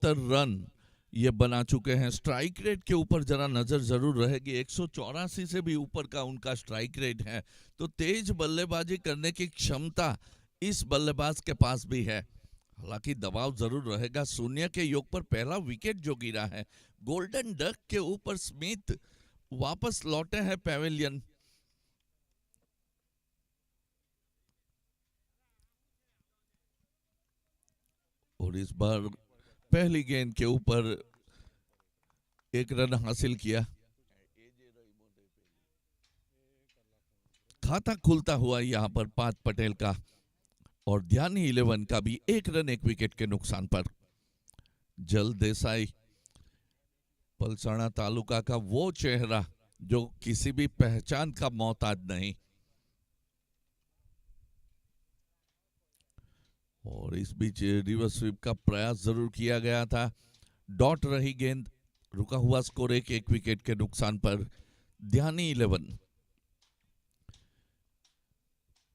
74 run ये बना चुके हैं। स्ट्राइक रेट के ऊपर जरा नजर जरूर रहेगी, 184 से भी ऊपर का उनका स्ट्राइक रेट है। तो तेज बल्लेबाजी करने की क्षमता इस बल्लेबाज के पास भी है। हालांकि दबाव जरूर रहेगा। शून्य के योग पर पहला विकेट जो गिरा है, गोल्डन डक के ऊपर स्मिथ वापस लौटे हैं पैवेलियन। और इस बार पहली गेंद के ऊपर एक रन हासिल किया। खाता खुलता हुआ यहां पर पार्थ पटेल का, और ध्यानी 11 का भी एक रन एक विकेट के नुकसान पर। जल देसाई पलसाना तालुका का वो चेहरा जो किसी भी पहचान का मोहताज नहीं। और इस बीच रिवर्स स्वीप का प्रयास जरूर किया गया था। डॉट रही गेंद, रुका हुआ स्कोर एक विकेट के नुकसान पर। ध्यानी 11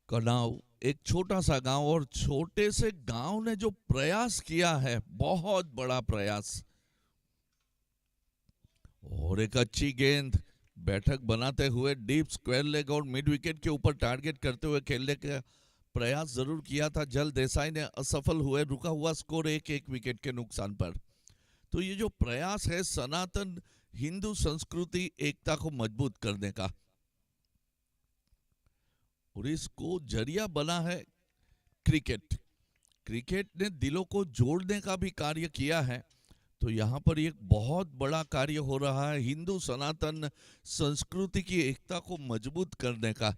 कनाव एक छोटा सा गांव, और छोटे से गांव ने जो प्रयास किया है, बहुत बड़ा प्रयास। और एक अच्छी गेंद बैठक बनाते हुए डीप स्क्वायर लेग और मिड विकेट के ऊपर टारगेट करते हुए खेलने का प्रयास जरूर किया था। जल देसाई ने असफल हुए, रुका हुआ स्कोर एक विकेट के नुकसान पर। तो ये जो प्रयास है सनातन हिंदू संस्कृति एकता को मजबूत करने का, और इसको जरिया बना है क्रिकेट। क्रिकेट ने दिलों को जोड़ने का भी कार्य किया है। तो यहां पर एक बहुत बड़ा कार्य हो रहा है हिंदू सनातन संस्कृति की एकता को मजबूत करने का।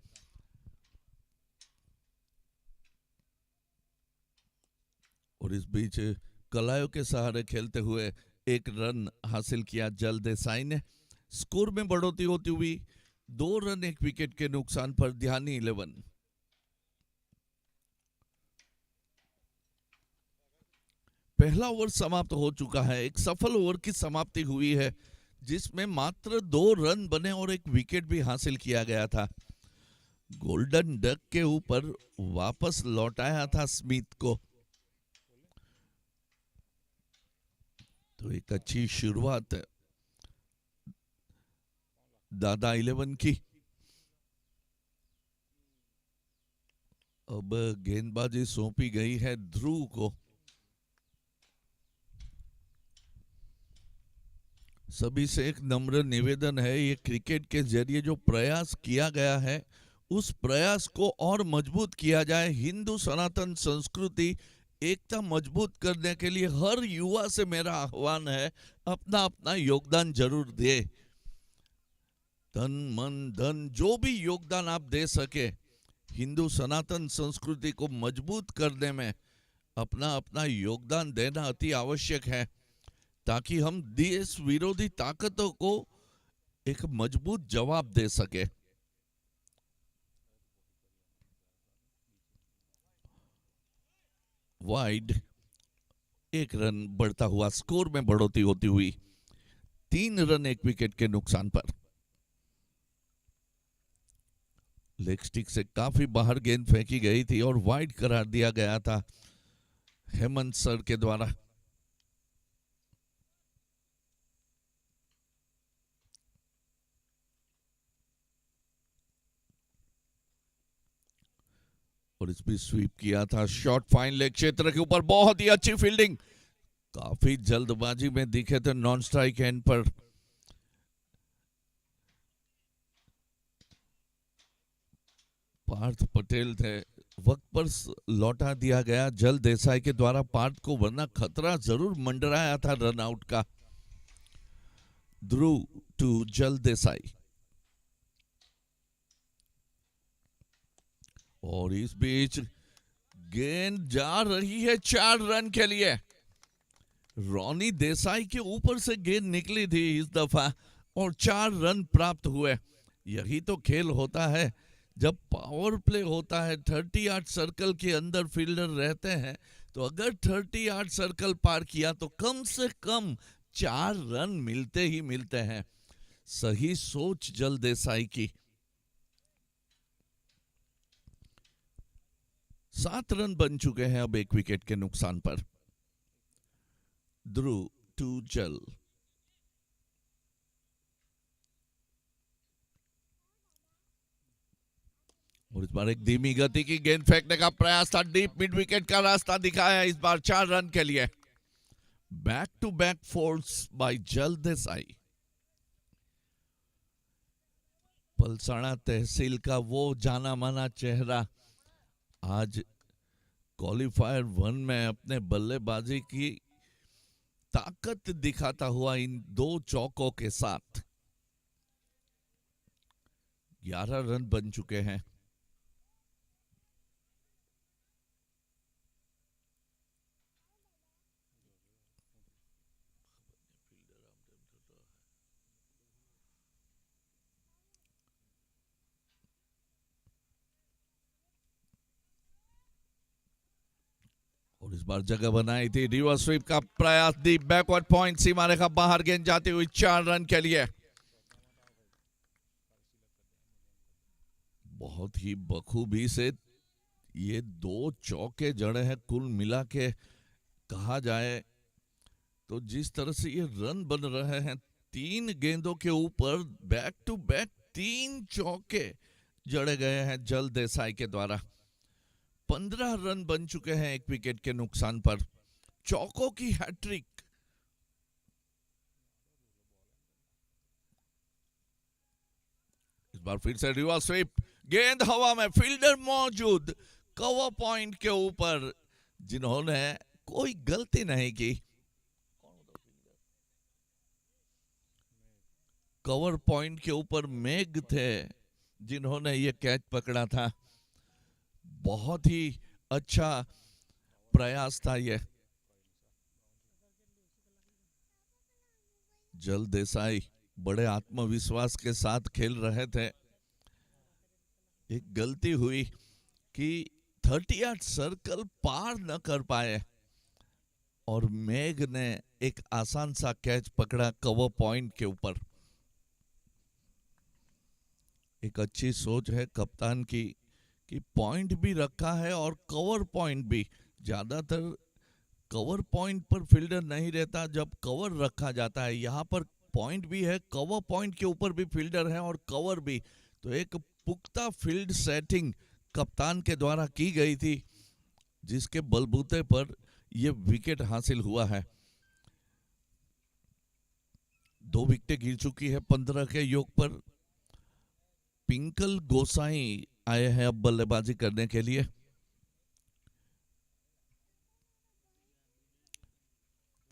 और इस बीच कलायों के सहारे खेलते हुए एक रन हासिल किया जल देसाई ने। स्कोर में बढ़ोतरी होती हुई 2 रन 1 विकेट के नुकसान पर। ध्यानी 11 पहला ओवर समाप्त हो चुका है। एक सफल ओवर की समाप्ति हुई है, जिसमें मात्र 2 रन बने और 1 विकेट भी हासिल किया गया था। गोल्डन डक के ऊपर वापस लौटाया था स्मिथ को। तो एक अच्छी शुरुआत दादा 11 की। अब गेंदबाजी सौंपी गई है ध्रुव को। सभी से एक नम्र निवेदन है, ये क्रिकेट के जरिए जो प्रयास किया गया है, उस प्रयास को और मजबूत किया जाए। हिंदू सनातन संस्कृति एकता मजबूत करने के लिए हर युवा से मेरा आह्वान है, अपना अपना योगदान जरूर दे। तन मन धन जो भी योगदान आप दे सके, हिंदू सनातन संस्कृति को मजबूत करने में अपना अपना योगदान देना अति आवश्यक है, ताकि हम देश विरोधी ताकतों को एक मजबूत जवाब दे सके। वाइड, 1 रन बढ़ता हुआ स्कोर में बढ़ोतरी होती हुई 3 रन 1 विकेट के नुकसान पर। लेग स्टिक से काफी बाहर गेंद फेंकी गई थी और वाइड करार दिया गया था हेमंत सर के द्वारा। और इस भी स्वीप किया था। शॉट फाइन लेग क्षेत्र के ऊपर, बहुत ही अच्छी फील्डिंग। काफी जल्दबाजी में दिखे थे नॉन स्ट्राइक एंड पर। पार्थ पटेल थे, वक्त पर लौटा दिया गया जल देसाई के द्वारा पार्थ को, वरना खतरा जरूर मंडराया था रन आउट का। ध्रुव टू जल देसाई। और इस बीच गेंद जा रही है 4 रन के लिए। रोनी देसाई के ऊपर से गेंद निकली थी इस दफा, और 4 रन प्राप्त हुए। यही तो खेल होता है जब पावर प्ले होता है। 38 सर्कल के अंदर फील्डर रहते हैं, तो अगर 38 सर्कल पार किया तो कम से कम 4 रन मिलते ही मिलते हैं। सही सोच जल देसाई की। 7 रन बन चुके हैं अब 1 विकेट के नुकसान पर। ध्रुव टू जल। और इस बार एक धीमी गति की गेंद फेंकने का प्रयास था, डीप मिड विकेट का रास्ता दिखाया इस बार 4 रन के लिए। Back to back fours by Jal Desai. Palsana तहसील का वो जाना माना चेहरा आज क्वालिफायर 1 में अपने बल्लेबाजी की ताकत दिखाता हुआ इन 2 चौकों के साथ 11 रन बन चुके हैं। और इस बार जगह बनाई थी, रिवर्स स्वीप का प्रयास, दी बैकवर्ड पॉइंट, सीमा रेखा बाहर गेंद जाती हुई 4 रन के लिए। बहुत ही बखूबी से ये 2 चौके जड़े हैं। कुल मिला के कहा जाए तो जिस तरह से ये रन बन रहे हैं, 3 गेंदों के ऊपर बैक टू बैक 3 चौके जड़े गए हैं जल देसाई के द्वारा। 15 रन बन चुके हैं 1 विकेट के नुकसान पर। चौकों की हैट्रिक। इस बार फिर से रिवर्स स्वीप, गेंद हवा में, फील्डर मौजूद कवर पॉइंट के ऊपर, जिन्होंने कोई गलती नहीं की। कवर पॉइंट के ऊपर मेघ थे जिन्होंने ये कैच पकड़ा था। बहुत ही अच्छा प्रयास था ये। जल देसाई बड़े आत्मविश्वास के साथ खेल रहे थे। एक गलती हुई कि 38 सर्कल पार न कर पाए और मेघ ने एक आसान सा कैच पकड़ा कवर पॉइंट के ऊपर। एक अच्छी सोच है कप्तान की कि पॉइंट भी रखा है और कवर पॉइंट भी। ज्यादातर कवर पॉइंट पर फील्डर नहीं रहता जब कवर रखा जाता है। यहाँ पर पॉइंट भी है, कवर पॉइंट के ऊपर भी फील्डर है और कवर भी। तो एक पुख्ता फील्ड सेटिंग कप्तान के द्वारा की गई थी, जिसके बलबूते पर यह विकेट हासिल हुआ है। 2 विकेटें गिर चुकी है 15 के योग पर। पिंकल गोसाई आए हैं अब बल्लेबाजी करने के लिए।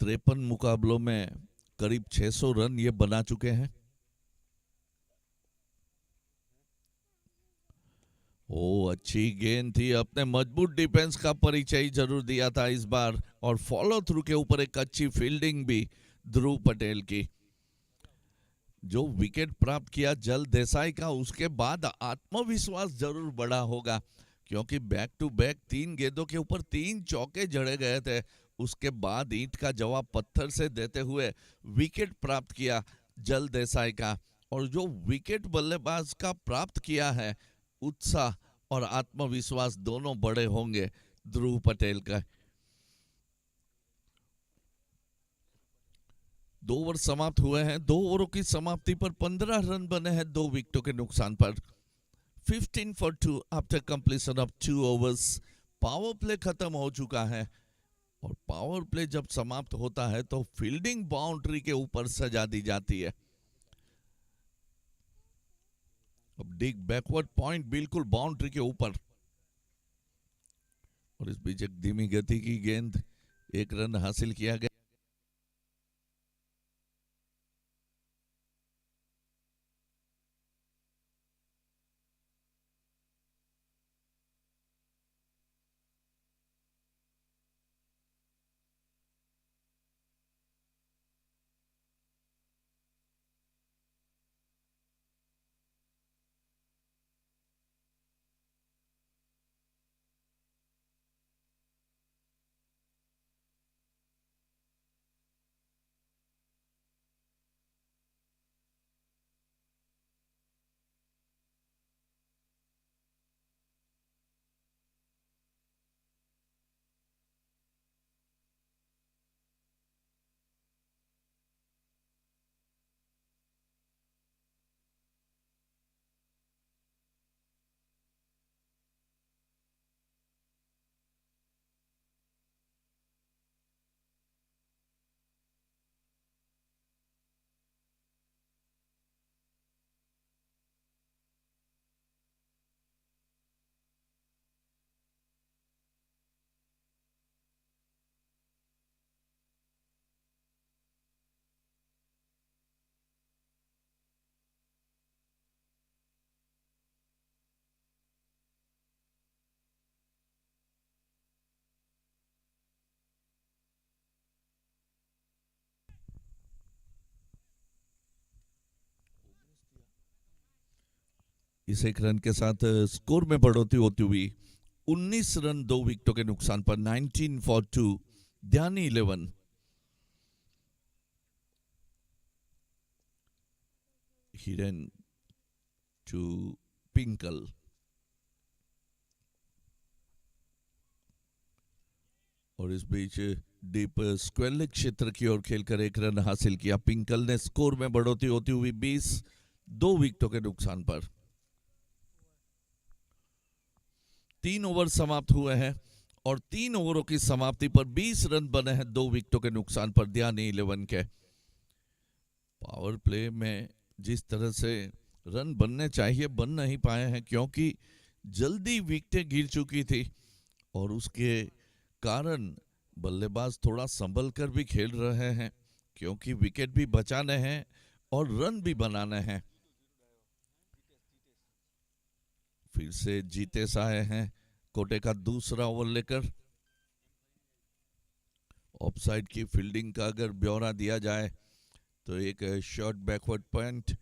तिरपन मुकाबलों में करीब 600 रन ये बना चुके हैं। ओ अच्छी गेंद थी, अपने मजबूत डिफेंस का परिचय जरूर दिया था इस बार, और फॉलो थ्रू के ऊपर एक अच्छी फील्डिंग भी ध्रुव पटेल की। जो विकेट प्राप्त किया जल देसाई का, उसके बाद आत्मविश्वास जरूर बढ़ा होगा, क्योंकि बैक टू बैक 3 गेंदों के ऊपर 3 चौके जड़े गए थे। उसके बाद ईंट का जवाब पत्थर से देते हुए विकेट प्राप्त किया जल देसाई का। और जो विकेट बल्लेबाज का प्राप्त किया है, उत्साह और आत्मविश्वास दोनों बड़े होंगे ध्रुव पटेल का। 2 ओवर समाप्त हुए हैं। 2 ओवरों की समाप्ति पर 15 रन बने हैं 2 विकेटों के नुकसान पर। 15 for 2 after completion of 2 overs. Power play खत्म हो चुका है, और पावर प्ले जब समाप्त होता है तो फील्डिंग बाउंड्री के ऊपर सजा दी जाती है। अब डिग बैकवर्ड पॉइंट बिल्कुल बाउंड्री के ऊपर, और इस बीच एक धीमी गति की गेंद, 1 रन हासिल किया गया। इस एक रन के साथ स्कोर में बढ़ोतरी होती हुई 19 रन 2 विकेटों के नुकसान पर 19 फॉर 2 ध्यानी 11। हिरन टू पिंकल। और इस बीच डीप स्क्वेलिक क्षेत्र की ओर खेलकर एक रन हासिल किया पिंकल ने। स्कोर में बढ़ोतरी होती हुई 20 2 विकेटों के नुकसान पर। 3 ओवर समाप्त हुए हैं और 3 ओवरों की समाप्ति पर 20 रन बने हैं 2 विकेटों के नुकसान पर ध्यानी 11 के। पावर प्ले में जिस तरह से रन बनने चाहिए बन नहीं पाए हैं क्योंकि जल्दी विकेटें गिर चुकी थी और उसके कारण बल्लेबाज थोड़ा संभल कर भी खेल रहे हैं क्योंकि विकेट भी बचाने हैं और रन भी बनाने हैं। फिर से जीतेश आए हैं कोटे का दूसरा ओवर लेकर। ऑफसाइड की फील्डिंग का अगर ब्यौरा दिया जाए तो एक शॉर्ट बैकवर्ड पॉइंट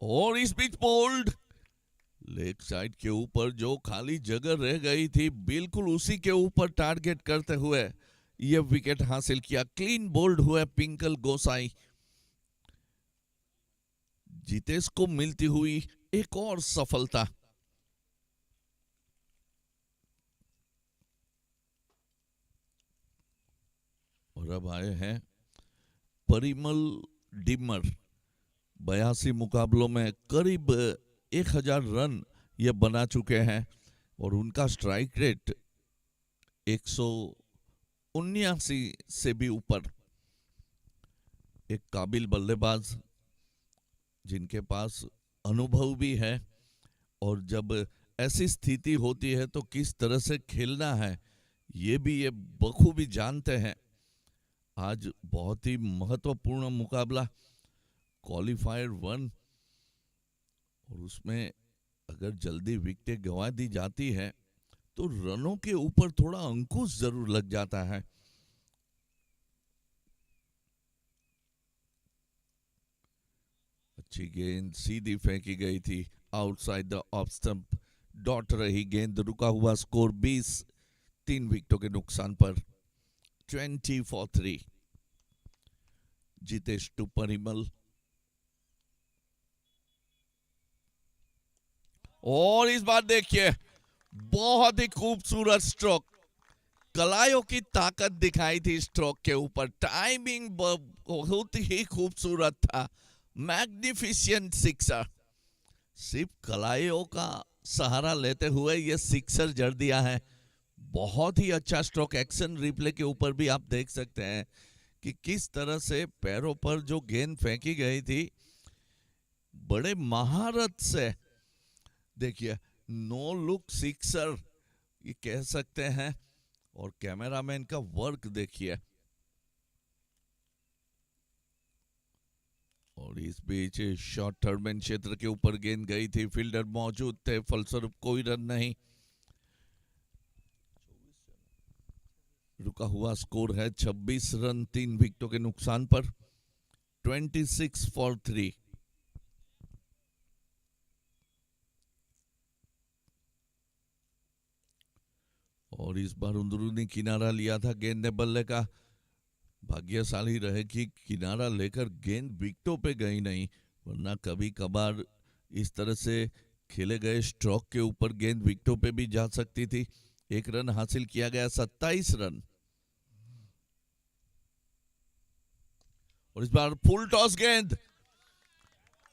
और इस बीच बोल्ड लेग साइड के ऊपर जो खाली जगह रह गई थी बिल्कुल उसी के ऊपर टारगेट करते हुए यह विकेट हासिल किया। क्लीन बोल्ड हुए पिंकल गोसाई। जितेश को मिलती हुई एक और सफलता। और अब आए हैं परिमल डिमर। 82 मुकाबलों में करीब 1000 रन ये बना चुके हैं और उनका स्ट्राइक रेट 179 से भी ऊपर। एक काबिल बल्लेबाज जिनके पास अनुभव भी है और जब ऐसी स्थिति होती है तो किस तरह से खेलना है ये भी ये बखूबी जानते हैं। आज बहुत ही महत्वपूर्ण मुकाबला क्वालिफायर 1 और उसमें अगर जल्दी विकेटें गंवा दी जाती है तो रनों के ऊपर थोड़ा अंकुश जरूर लग जाता है। अच्छी गेंद सीधी फेंकी गई थी outside the off stump. Dot रही गेंद। रुका हुआ स्कोर 20 3 विकेटों के नुकसान पर 20 फॉर 3। जितेश टू परिमल। और इस बार देखिए बहुत ही खूबसूरत स्ट्रोक। कलायों की ताकत दिखाई थी स्ट्रोक के ऊपर। टाइमिंग बहुत ही खूबसूरत था। मैग्निफिशिएंट सिक्सर। सिर्फ कलायों का सहारा लेते हुए ये सिक्सर जड़ दिया है। बहुत ही अच्छा स्ट्रोक। एक्शन रिप्ले के ऊपर भी आप देख सकते हैं कि किस तरह से पैरों पर जो गेंद फेंकी गई थी बड़े महारत से। देखिए नो लुक सिक्सर ये कह सकते हैं और कैमरामैन का वर्क देखिए। और इस बीच शॉर्ट टर्मिन क्षेत्र के ऊपर गेंद गई थी। फील्डर मौजूद थे फलस्वरूप कोई रन नहीं। रुका हुआ स्कोर है 26 रन 3 विकेटों के नुकसान पर 26 फॉर 3। और इस बार अंदरूनी किनारा लिया था गेंद ने बल्ले का। भाग्यशाली रहे कि किनारा लेकर गेंद विकेटों पे गई नहीं वरना कभी कभार इस तरह से खेले गए स्ट्रोक के ऊपर गेंद विकेटों पे भी जा सकती थी। एक रन हासिल किया गया 27 रन। और इस बार फुल टॉस गेंद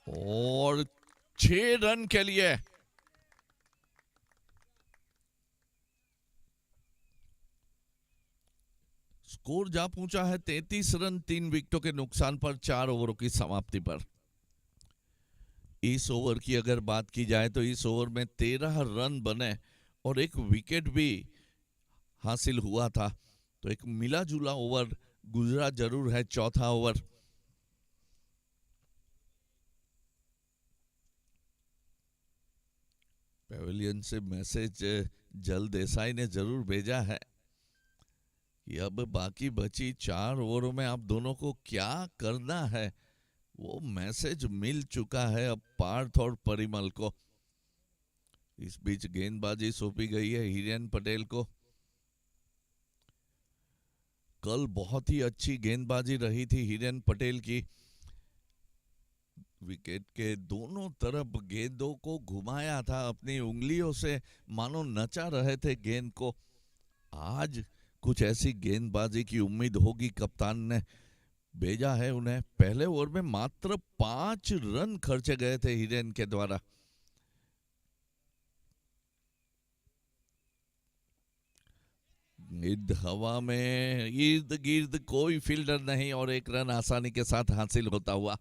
और 6 रन के लिए स्कोर जा पहुंचा है 33 रन 3 विकेटों के नुकसान पर 4 ओवरों की समाप्ति पर। इस ओवर की अगर बात की जाए तो इस ओवर में 13 रन बने और एक विकेट भी हासिल हुआ था। तो एक मिला जुला ओवर गुजरा जरूर है चौथा ओवर। पेविलियन से मैसेज जल देसाई ने जरूर भेजा है कि अब बाकी बची 4 ओवरों में आप दोनों को क्या करना है, वो मैसेज मिल चुका है अब पार्थ और परिमल को। इस बीच गेंदबाजी सौंपी गई है हिरेन पटेल को। कल बहुत ही अच्छी गेंदबाजी रही थी हिरेन पटेल की। विकेट के दोनों तरफ गेंदों को घुमाया था अपनी उंगलियों से, मानो नचा रहे थे गेंद को। आज कुछ ऐसी गेंदबाजी की उम्मीद होगी, कप्तान ने भेजा है उन्हें। पहले ओवर में मात्र 5 रन खर्चे गए थे हिरेन के द्वारा। गेंद हवा में, इर्द गिर्द कोई फील्डर नहीं और 1 रन आसानी के साथ हासिल होता हुआ।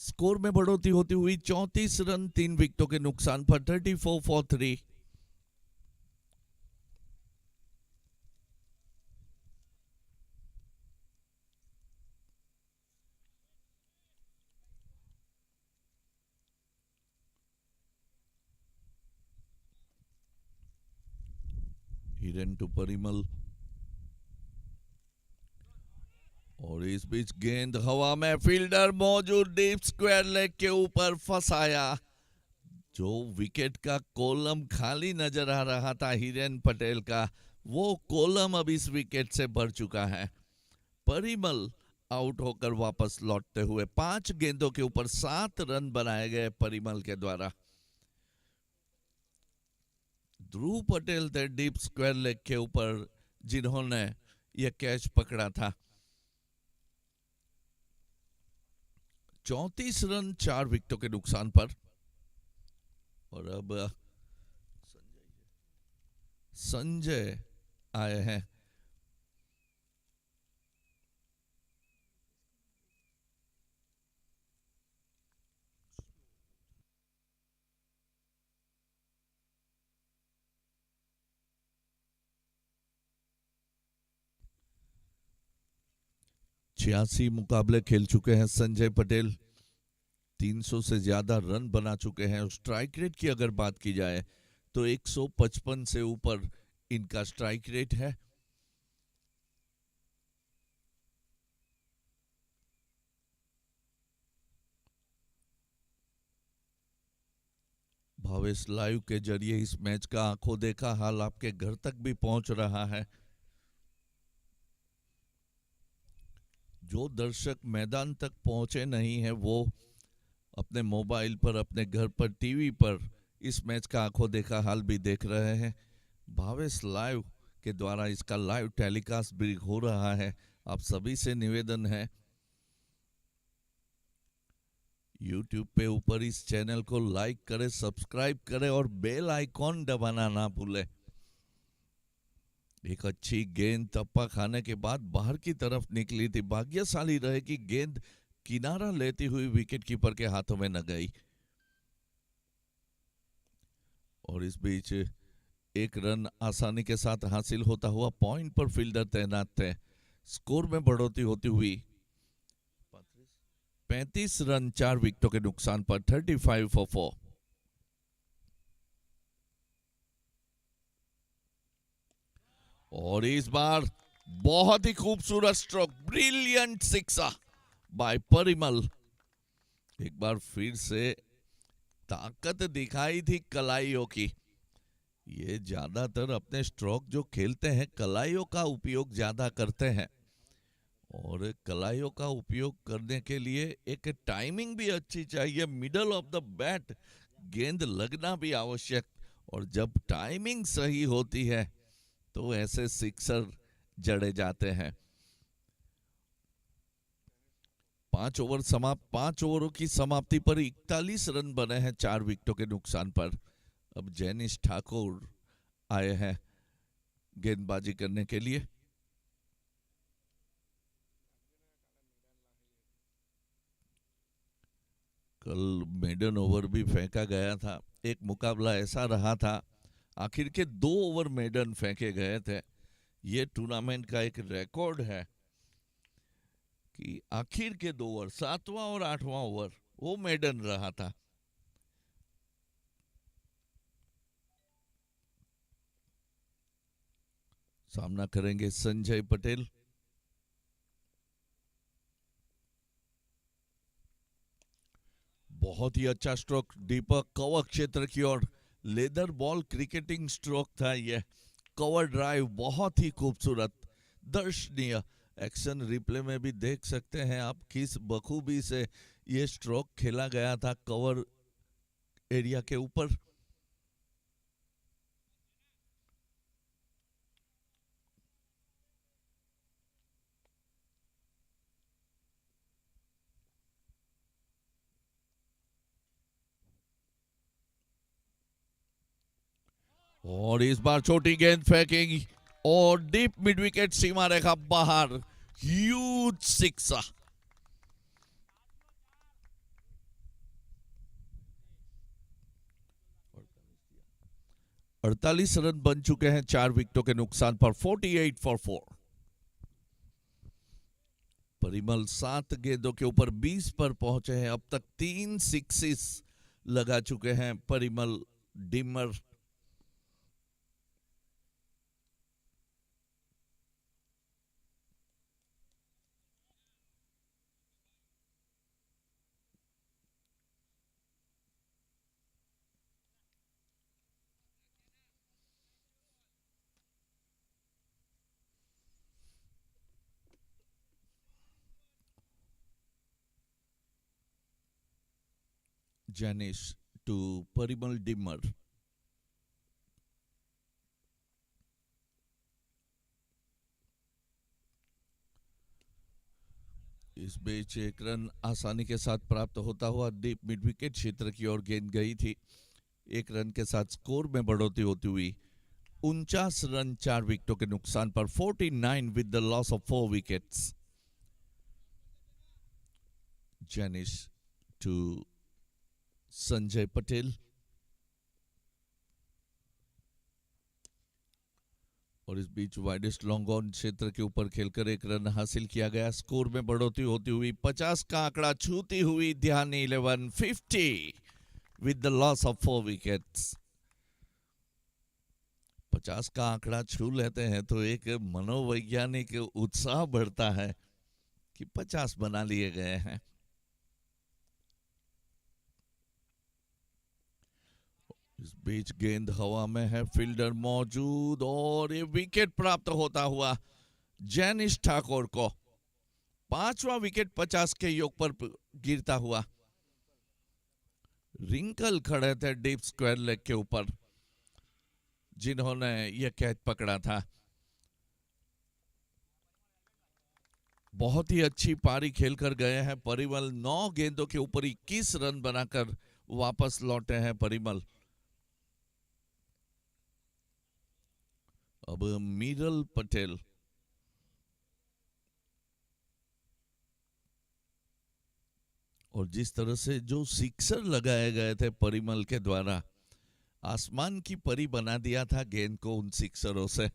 स्कोर में बढ़ोतरी होती हुई 34 रन 3 विकेटों के नुकसान पर 34 फॉर 3। हिरेन टू परिमल, और इस बीच गेंद हवा में, फील्डर मौजूद, डीप स्क्वायर लेग के ऊपर फंसाया। जो विकेट का कॉलम खाली नजर आ रहा था हिरेन पटेल का, वो कॉलम अब इस विकेट से भर चुका है। परिमल आउट होकर वापस लौटते हुए 5 गेंदों के ऊपर 7 रन बनाए गए परिमल के द्वारा। ध्रुव पटेल थे डीप स्क्वायर लेग के ऊपर जिन्होंने यह कैच पकड़ा था। 34 रन 4 विकेटों के नुकसान पर। और अब संजय आए हैं। छियासी मुकाबले खेल चुके हैं संजय पटेल, 300 से ज्यादा रन बना चुके हैं। स्ट्राइक रेट की अगर बात की जाए तो 155 से ऊपर इनका स्ट्राइक रेट है। भावेश लाइव के जरिए इस मैच का आंखों देखा हाल आपके घर तक भी पहुंच रहा है। जो दर्शक मैदान तक पहुंचे नहीं है वो अपने मोबाइल पर, अपने घर पर, टीवी पर इस मैच का आंखों देखा हाल भी देख रहे हैं। भावेश लाइव के द्वारा इसका लाइव टेलीकास्ट भी हो रहा है। आप सभी से निवेदन है, YouTube पे ऊपर इस चैनल को लाइक करें, सब्सक्राइब करें और बेल आइकॉन दबाना ना भूलें। एक अच्छी गेंद टप्पा खाने के बाद बाहर की तरफ निकली थी। भाग्यशाली रहे कि गेंद किनारा लेती हुई विकेट कीपर के हाथों में न गई। और इस बीच 1 रन आसानी के साथ हासिल होता हुआ पॉइंट पर फील्डर तैनात थे। स्कोर में बढ़ोतरी होती हुई 35 रन 4 विकेटों के नुकसान पर 35 फॉर 4। और इस बार बहुत ही खूबसूरत स्ट्रोक, ब्रिलियंट सिक्सा बाय परिमल। एक बार फिर से ताकत दिखाई थी कलाइयों की। ये ज्यादातर अपने स्ट्रोक जो खेलते हैं कलाइयों का उपयोग ज्यादा करते हैं, और कलाइयों का उपयोग करने के लिए एक टाइमिंग भी अच्छी चाहिए। मिडल ऑफ द बैट गेंद लगना भी आवश्यक, और जब टाइमिंग सही होती है तो ऐसे सिक्सर जड़े जाते हैं। 5 ओवर समाप्त, 5 ओवरों की समाप्ति पर 41 रन बने हैं 4 विकेटों के नुकसान पर। अब जैनिश ठाकुर आए हैं गेंदबाजी करने के लिए। कल मेडन ओवर भी फेंका गया था। एक मुकाबला ऐसा रहा था, आखिर के 2 ओवर मेडन फेंके गए थे। ये टूर्नामेंट का एक रिकॉर्ड है कि आखिर के 2 ओवर, 7वां और 8वां ओवर, वो मेडन रहा था। सामना करेंगे संजय पटेल। बहुत ही अच्छा स्ट्रोक दीपक कवर क्षेत्र की ओर, लेदर बॉल क्रिकेटिंग स्ट्रोक था यह। कवर ड्राइव बहुत ही खूबसूरत, दर्शनीय। एक्शन रिप्ले में भी देख सकते हैं आप किस बखूबी से ये स्ट्रोक खेला गया था कवर एरिया के ऊपर। और इस बार छोटी गेंद फेंकेगी और डीप मिड विकेट सीमा रेखा बाहर। ह्यूज सिक्सा। 48 रन बन चुके हैं 4 विकेटों के नुकसान पर। 48 फॉर 4। परिमल 7 गेंदों के ऊपर 20 पर पहुंचे हैं। अब तक 3 सिक्सेस लगा चुके हैं Parimal Dimar. Janish to Parimal Dimmer. इस बीच एक रन आसानी के साथ प्राप्त होता हुआ डीप मिड विकेट क्षेत्र की ओर गेंद गई थी। एक रन के साथ स्कोर में बढ़ोतरी होती हुई 49 रन 4 विकेटों के नुकसान पर। 49 with the loss of 4 wickets. Janish to Sanjay Patel. और इस बीच वाइडेस्ट लॉन्ग ऑन क्षेत्र के ऊपर खेलकर एक रन हासिल किया गया। स्कोर में बढ़ोतरी होती हुई 50 का आंकड़ा छूती हुई ध्यान 11 50 with the loss of 4 wickets. 50 का आंकड़ा छू लेते हैं तो एक मनोवैज्ञानिक उत्साह बढ़ता है कि 50 बना लिए गए हैं। इस बीच गेंद हवा में है, फील्डर मौजूद और ये विकेट प्राप्त होता हुआ जैनिश ठाकुर को। 5वां विकेट 50 के योग पर गिरता हुआ। रिंकल खड़े थे डीप स्क्वायर लेग के ऊपर जिन्होंने यह कैच पकड़ा था। बहुत ही अच्छी पारी खेलकर गए हैं परिमल। 9 गेंदों के ऊपर 21 रन बनाकर वापस लौटे हैं परिमल। अब मीरल पटेल। और जिस तरह से जो सिक्सर लगाए गए थे परिमल के द्वारा, आसमान की परी बना दिया था गेंद को उन सिक्सरों से।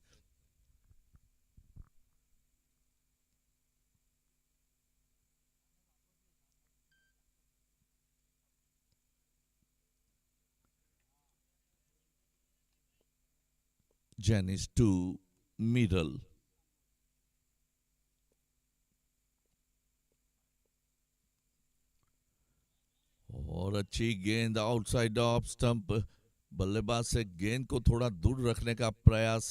Janice to Middle. और अच्छी गेंद आउटसाइड ऑफ स्टंप। बल्लेबाज से गेंद को थोड़ा दूर रखने का प्रयास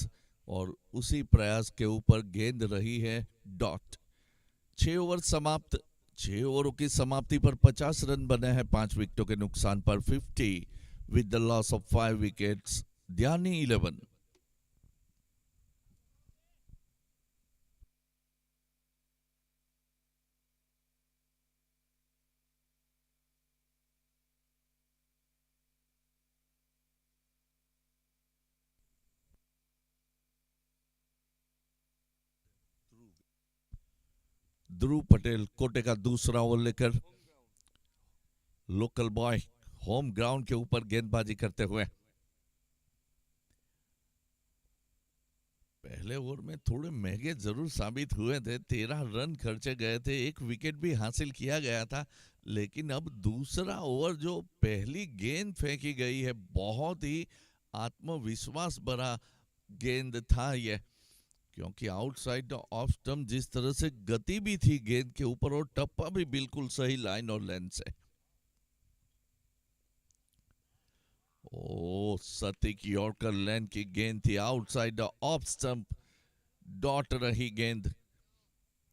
और उसी प्रयास के ऊपर गेंद रही है डॉट। 6 ओवर समाप्त। 6 ओवरों की समाप्ति पर 50 रन बने हैं 5 विकेटों के नुकसान पर। 50 with the loss of 5 wickets. Dhyani 11। Dhruv Patel कोटे का दूसरा ओवर लेकर लोकल बॉय होम ग्राउंड के ऊपर गेंदबाजी करते हुए। पहले ओवर में थोड़े महंगे जरूर साबित हुए थे। 13 रन खर्चे गए थे, 1 विकेट भी हासिल किया गया था। लेकिन अब दूसरा ओवर जो पहली गेंद फेंकी गई है, बहुत ही आत्मविश्वास भरा गेंद था यह। क्योंकि आउटसाइड द ऑफ स्टंप जिस तरह से गति भी थी गेंद के ऊपर और टप्पा भी बिल्कुल सही लाइन और लेंथ से। ओ सटीक यॉर्कर लेंथ की गेंद थी, outside the off stump, dot रही गेंद।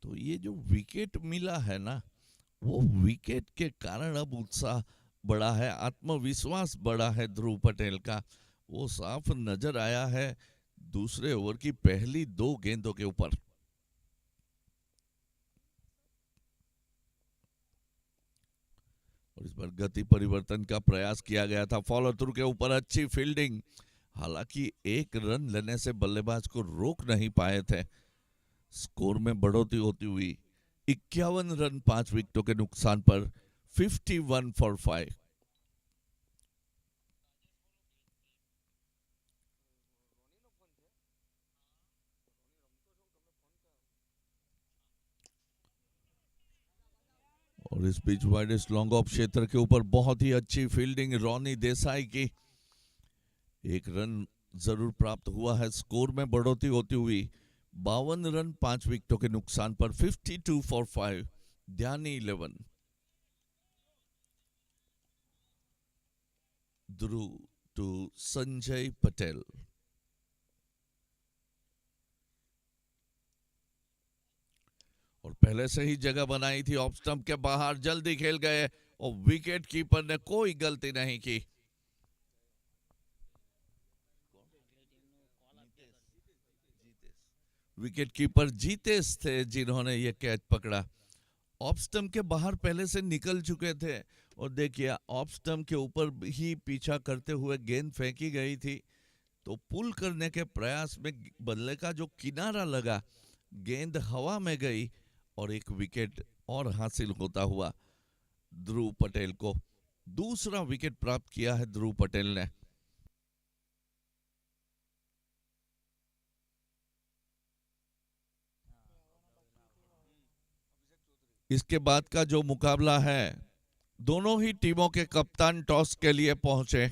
तो ये जो विकेट मिला है ना, वो विकेट के कारण अब उत्साह बढ़ा है, आत्मविश्वास बढ़ा है ध्रुव पटेल का। वो साफ नजर आया है दूसरे ओवर की पहली 2 गेंदों के ऊपर। और इस बार गति परिवर्तन का प्रयास किया गया था, फॉलो थ्रू के ऊपर अच्छी फील्डिंग। हालांकि 1 रन लेने से बल्लेबाज को रोक नहीं पाए थे। स्कोर में बढ़ोतरी होती हुई 51 रन 5 विकेटों के नुकसान पर 51 फॉर 5। और इस बीच वाइडेस्ट लॉन्ग ऑफ क्षेत्र के ऊपर बहुत ही अच्छी फील्डिंग रोनी देसाई की। 1 रन जरूर प्राप्त हुआ है, स्कोर में बढ़ोतरी होती हुई 52 रन 5 विकेटों के नुकसान पर 52 फॉर 5। ध्यानी 11, ध्रुव टू संजय पटेल। और पहले से ही जगह बनाई थी ऑफ स्टंप के बाहर, जल्दी खेल गए और विकेट कीपर ने कोई गलती नहीं की। विकेट कीपर जीतेश थे जिन्होंने ये कैच पकड़ा। ऑफ स्टंप के बाहर पहले से निकल चुके थे और देखिए ऑफ स्टंप के ऊपर ही पीछा करते हुए गेंद फेंकी गई थी, तो पुल करने के प्रयास में बल्ले का जो किनारा लगा, गेंद हवा में गई और एक विकेट और हासिल होता हुआ ध्रुव पटेल को। दूसरा विकेट प्राप्त किया है ध्रुव पटेल ने। इसके बाद का जो मुकाबला है, दोनों ही टीमों के कप्तान टॉस के लिए पहुंचे।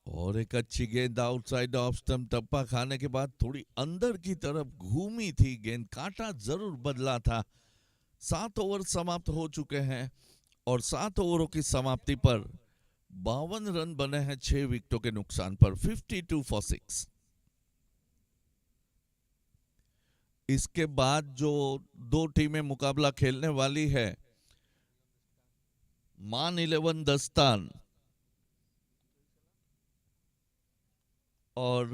और एक अच्छी गेंद आउटसाइड ऑफ स्टंप, टप्पा खाने के बाद थोड़ी अंदर की तरफ घूमी थी गेंद, कांटा जरूर बदला था। 7 ओवर समाप्त हो चुके हैं और 7 ओवरों की समाप्ति पर 52 रन बने हैं 6 विकेटों के नुकसान पर 52 फॉर 6। इसके बाद जो 2 टीमें मुकाबला खेलने वाली है, मान 11 दस्तान और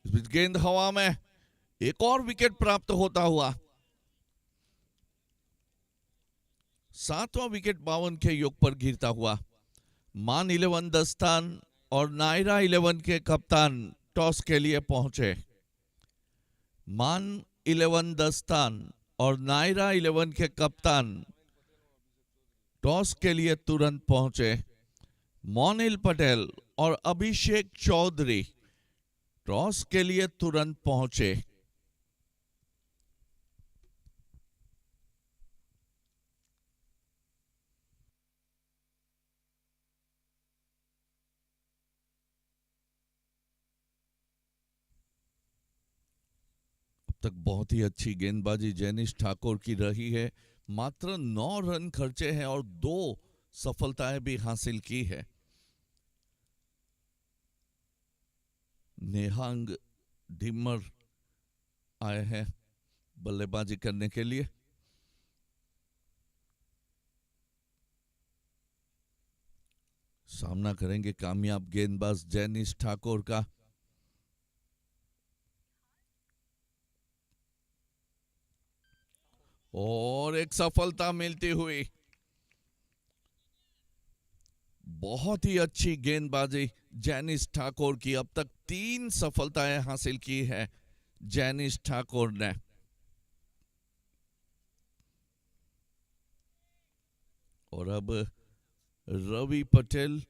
इस बीच गेंद हवा में, एक और विकेट प्राप्त होता हुआ 7वां विकेट 52 के योग पर गिरता हुआ। मान 11 दस्तान और नायरा 11 के कप्तान टॉस के लिए पहुंचे। मान 11 दस्तान और नायरा 11 के कप्तान टॉस के लिए तुरंत पहुंचे। मोनिल पटेल और अभिषेक चौधरी टॉस के लिए तुरंत पहुंचे। अब तक बहुत ही अच्छी गेंदबाजी जैनिश ठाकुर की रही है। मात्र 9 रन खर्चे हैं और 2 सफलताएं भी हासिल की है। नेहांग ढिम्मर आए हैं बल्लेबाजी करने के लिए। सामना करेंगे कामयाब गेंदबाज जैनिश ठाकुर का। और एक सफलता मिलती हुई बहुत ही अच्छी गेंदबाजी जैनिस ठाकुर की। अब तक 3 सफलताएं हासिल की है जैनिस ठाकुर ने। और अब Ravi Patel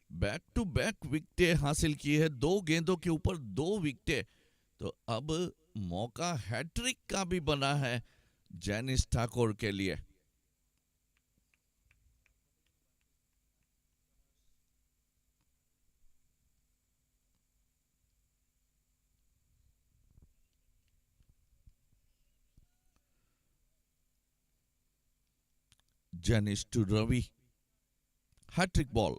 back to back विकेटें हासिल की है, 2 गेंदों के ऊपर 2 विकेटें। तो अब मौका हैट्रिक का भी बना है जैनिस ठाकुर के लिए। Janish to Ravi, hat-trick ball.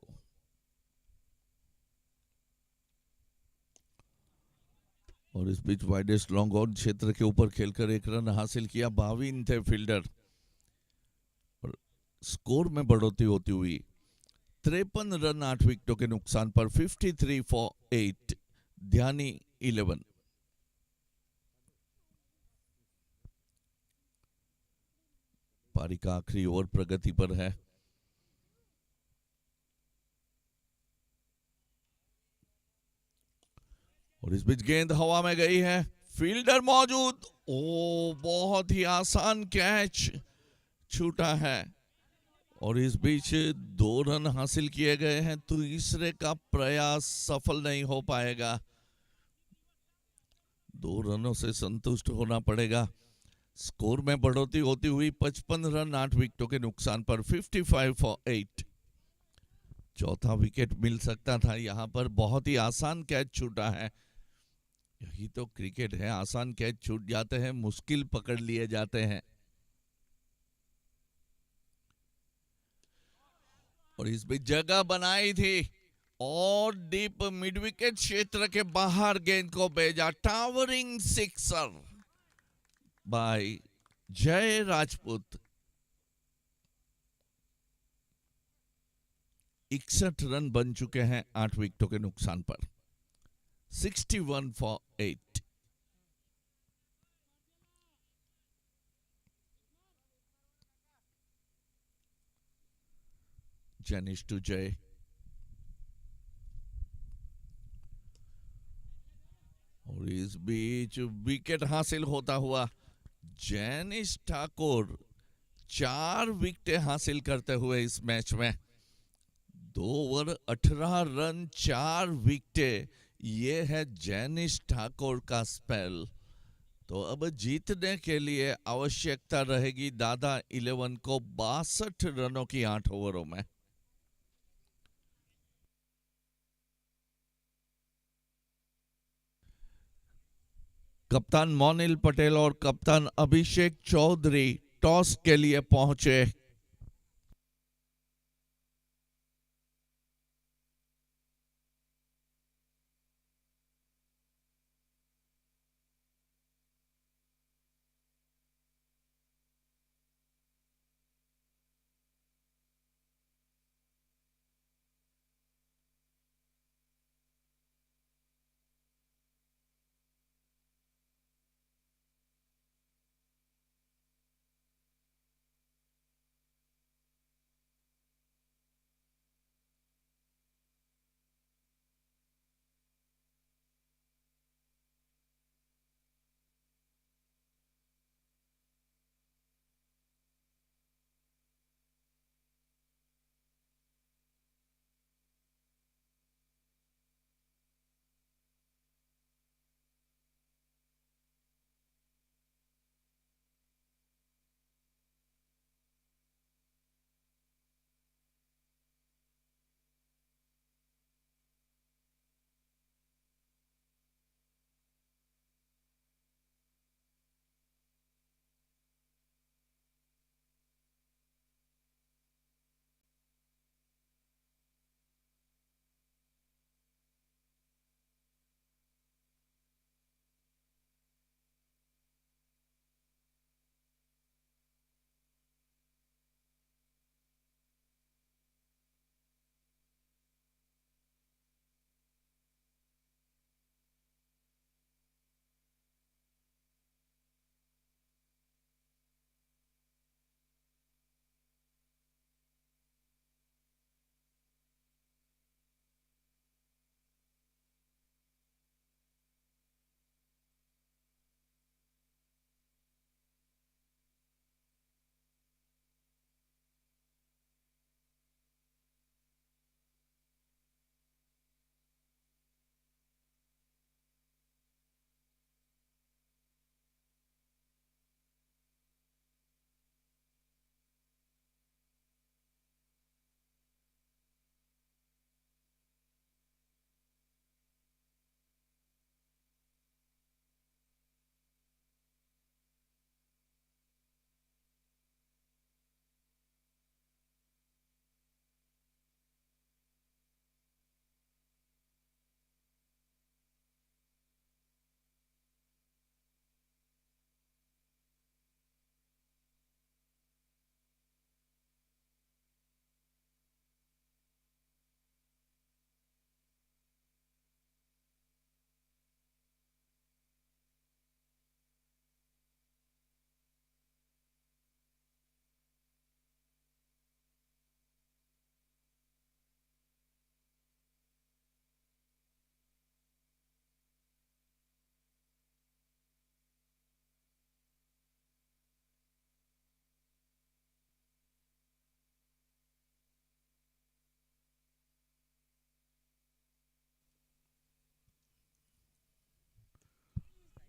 और इस बीच वाइडेस्ट लॉन्ग ऑन क्षेत्र के ऊपर खेलकर 1 रन हासिल किया। 52 थे फील्डर। और स्कोर में बढ़ोतरी होती हुई 53 रन 8 विकेटों के नुकसान पर 53 फॉर 8, ध्यानी 11। पारी का आखिरी ओवर प्रगति पर है। और इस बीच गेंद हवा में गई है, फील्डर मौजूद। ओ, बहुत ही आसान कैच छूटा है। और इस बीच 2 रन हासिल किए गए हैं, तो तीसरे का प्रयास सफल नहीं हो पाएगा। 2 रनों से संतुष्ट होना पड़ेगा। स्कोर में बढ़ोतरी होती हुई 55 रन 8 विकेटों के नुकसान पर 55 फॉर 8। चौथा विकेट मिल सकता था यहां पर। बहुत ही आसान कैच छूटा है। यही तो क्रिकेट है, आसान कैच छूट जाते हैं, मुश्किल पकड़ लिए जाते हैं। और इस बीच जगह बनाई थी और डीप मिड विकेट क्षेत्र के बाहर गेंद को भेजा। टावरिंग सिक्सर बाय जय राजपूत। 61 रन बन चुके हैं 8 विकेटों के नुकसान पर। 61 फॉर 8। जैनिस टू जय। और इस बीच विकेट हासिल होता हुआ जैनिस ठाकुर 4 विकेट हासिल करते हुए इस मैच में 2 ओवर 18 रन 4 विकेट। ये है जैनिस ठाकुर का स्पेल। तो अब जीतने के लिए आवश्यकता रहेगी दादा 11 को 62 रनों की 8 ओवरों में। कप्तान मोनिल पटेल और कप्तान अभिषेक चौधरी टॉस के लिए पहुंचे।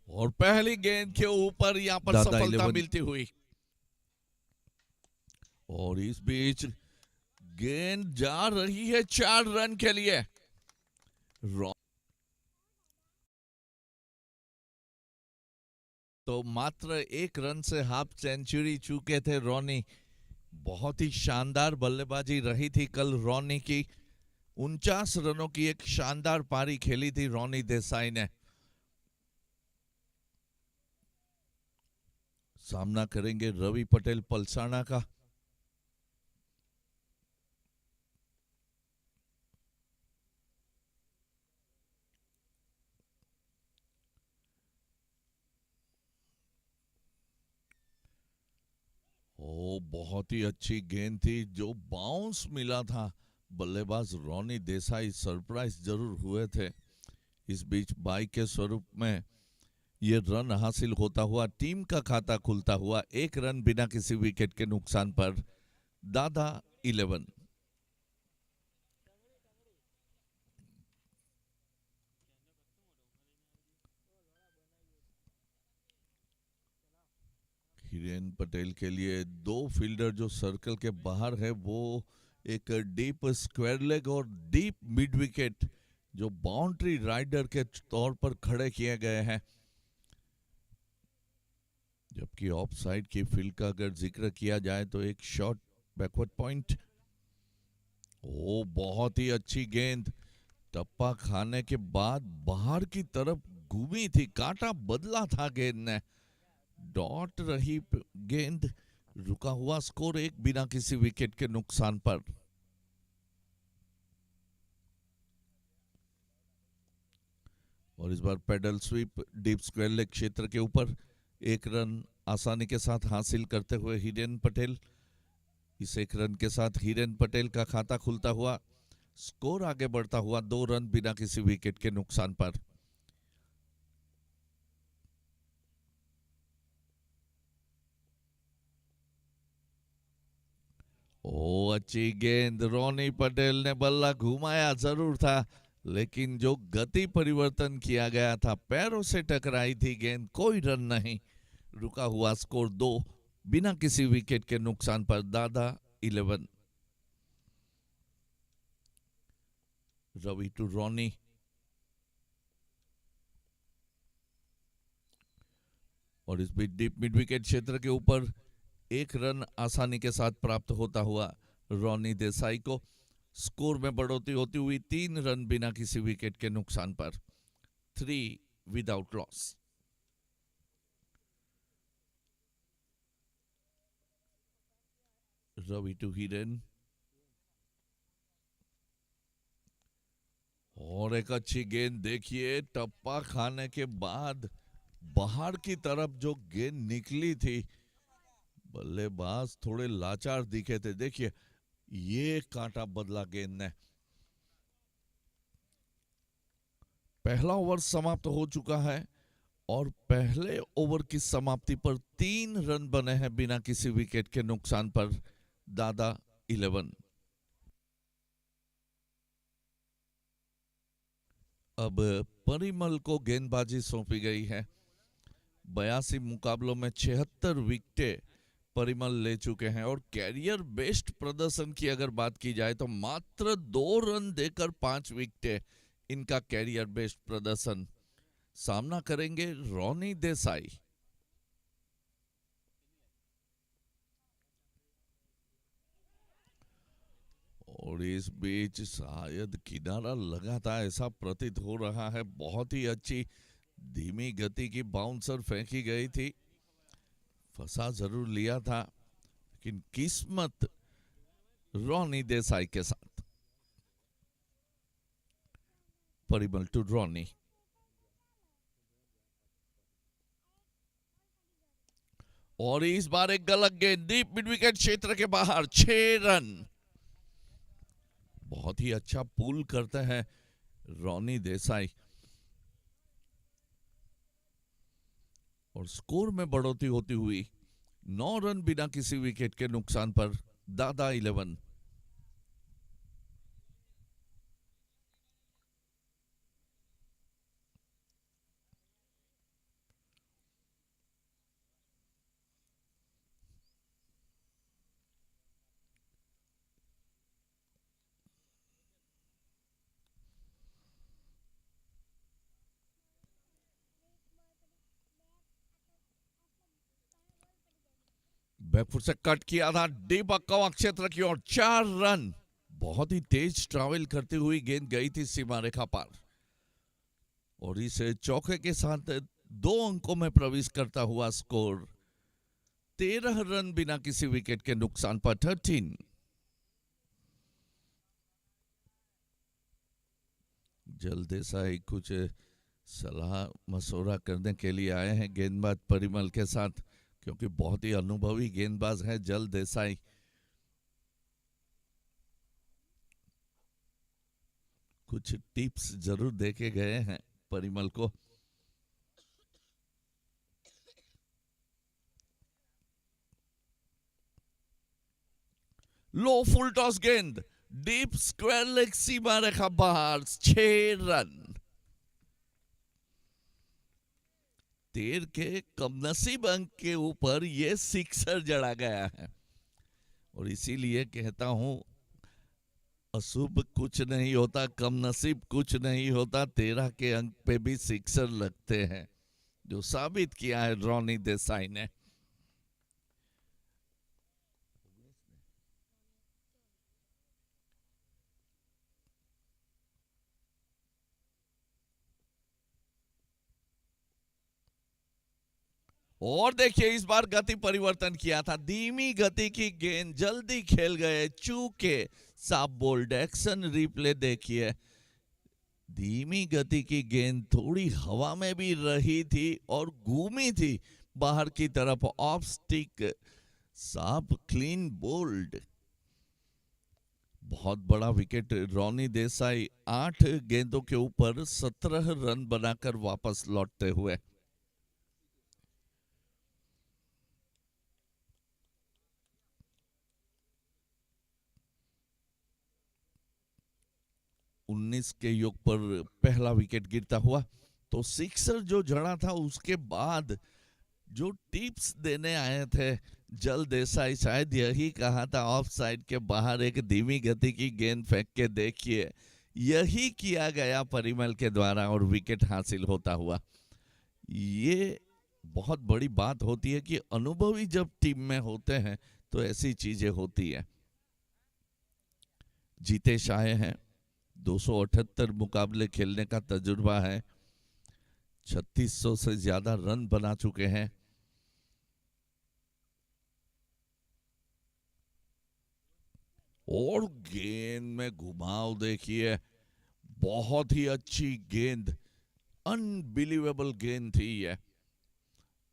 और पहली गेंद के ऊपर यहां पर दादा सफलता 11 मिलती हुई, और इस बीच गेंद जा रही है 4 रन के लिए। तो मात्र 1 रन से हाफ सेंचुरी चूके थे रॉनी। बहुत ही शानदार बल्लेबाजी रही थी कल रॉनी की। 49 रनों की एक शानदार पारी खेली थी रॉनी देसाई ने। सामना करेंगे रवि पटेल पलसाना का। ओ, बहुत ही अच्छी गेंद थी, जो बाउंस मिला था। बल्लेबाज रॉनी देसाई सरप्राइज जरूर हुए थे। इस बीच बाई के स्वरूप में ये रन हासिल होता हुआ टीम का खाता खुलता हुआ 1 रन बिना किसी विकेट के नुकसान पर दादा 11। हिरेन पटेल के लिए 2 फील्डर जो सर्कल के बाहर है, वो एक डीप स्क्वायर लेग और डीप मिड विकेट जो बाउंड्री राइडर के तौर पर खड़े किए गए हैं। जबकि ऑफ साइड की फील्ड का अगर जिक्र किया जाए तो एक शॉट बैकवर्ड पॉइंट। ओ, बहुत ही अच्छी गेंद, टप्पा खाने के बाद बाहर की तरफ घूमी थी, कांटा बदला था गेंद ने। डॉट रही गेंद, रुका हुआ स्कोर 1 बिना किसी विकेट के नुकसान पर। और इस बार paddle sweep deep square leg क्षेत्र के ऊपर 1 रन आसानी के साथ हासिल करते हुए हिरेन पटेल। इस 1 रन के साथ हिरेन पटेल का खाता खुलता हुआ, स्कोर आगे बढ़ता हुआ 2 रन बिना किसी विकेट के नुकसान पर। ओ, अच्छी गेंद, रोनी पटेल ने बल्ला घुमाया जरूर था, लेकिन जो गति परिवर्तन किया गया था, पैरों से टकराई थी गेंद, कोई रन नहीं। रुका हुआ स्कोर 2 बिना किसी विकेट के नुकसान पर दादा 11। रवि टू रॉनी। और इस बीच डीप मिड विकेट क्षेत्र के ऊपर 1 रन आसानी के साथ प्राप्त होता हुआ रॉनी देसाई को स्कोर में बढ़ोतरी होती हुई 3 रन बिना किसी विकेट के नुकसान पर, 3 without loss. Ravi to Hiren. और एक अच्छी गेंद, देखिए टप्पा खाने के बाद बाहर की तरफ जो गेंद निकली थी, बल्लेबाज थोड़े लाचार दिखे थे। देखिए, ये कांटा बदला गेंद ने। पहला ओवर समाप्त हो चुका है और पहले ओवर की समाप्ति पर 3 रन बने हैं बिना किसी विकेट के नुकसान पर दादा 11। अब परिमल को गेंदबाजी सौंपी गई है। 82 मुकाबलों में 76 विकेटें परिमल ले चुके हैं और कैरियर बेस्ट प्रदर्शन की अगर बात की जाए तो मात्र 2 रन देकर 5 विकेटें, इनका कैरियर बेस्ट प्रदर्शन। सामना करेंगे रॉनी देसाई। और इस बीच शायद किनारा लगा था, ऐसा प्रतीत हो रहा है। बहुत ही अच्छी धीमी गति की बाउंसर फेंकी गई थी, फंसा जरूर लिया था, लेकिन किस्मत रॉनी देसाई के साथ। परिमल टू रॉनी। और इस बार एक गलत गेंद डीप मिड विकेट क्षेत्र के बाहर, 6 रन। बहुत ही अच्छा पुल करते हैं रॉनी देसाई और स्कोर में बढ़ोतरी होती हुई 9 रन बिना किसी विकेट के नुकसान पर दादा 11। बैकफुट से कट किया था डीप कवर क्षेत्र की ओर, 4 रन। बहुत ही तेज ट्रैवल करती हुई गेंद गई थी सीमा रेखा पार और इसे चौके के साथ 2 अंकों में प्रवेश करता हुआ स्कोर 13 रन बिना किसी विकेट के नुकसान पर 13। जलदेसाई कुछ सलाह मशवरा करने के लिए आए हैं गेंदबाज परिमल के साथ, क्योंकि बहुत ही अनुभवी गेंदबाज है जलदेसाई। कुछ टिप्स जरूर देके गए हैं परिमल को। लो फुल टॉस गेंद, डीप स्क्वायर लेग सीमा रेखा बाहर, 6 रन। तेर के कमनसीब अंक के ऊपर यह सिक्सर जड़ा गया है और इसीलिए कहता हूं अशुभ कुछ नहीं होता, कमनसीब कुछ नहीं होता, 13 के अंक पे भी सिक्सर लगते हैं, जो साबित किया है रोनी देसाई ने। और देखिए इस बार गति परिवर्तन किया था, धीमी गति की गेंद, जल्दी खेल गए, चूके साफ बोल्ड। एक्शन रिप्ले देखिए, धीमी गति की गेंद थोड़ी हवा में भी रही थी और घूमी थी बाहर की तरफ, ऑफ स्टिक, साफ क्लीन बोल्ड। बहुत बड़ा विकेट। रोनी देसाई 8 गेंदों के ऊपर 17 रन बनाकर वापस लौटते हुए। उन्नीस के योग पर पहला विकेट गिरता हुआ, तो सिक्सर जो जड़ा था उसके बाद जो टिप्स देने आए थे जल देसाई, शायद यही कहा था ऑफ साइड के बाहर एक धीमी गति की गेंद फेंक के देखिए, यही किया गया परिमल के द्वारा और विकेट हासिल होता हुआ। ये बहुत बड़ी बात होती है कि अनुभवी जब टीम में होते हैं तो ऐसी चीजें होती है। जीतेश आए हैं, 278 मुकाबले खेलने का तजुर्बा है, 3600 से ज्यादा रन बना चुके हैं। और गेंद में घुमाव देखिए, बहुत ही अच्छी गेंद, अनबिलीवेबल गेंद थी ये,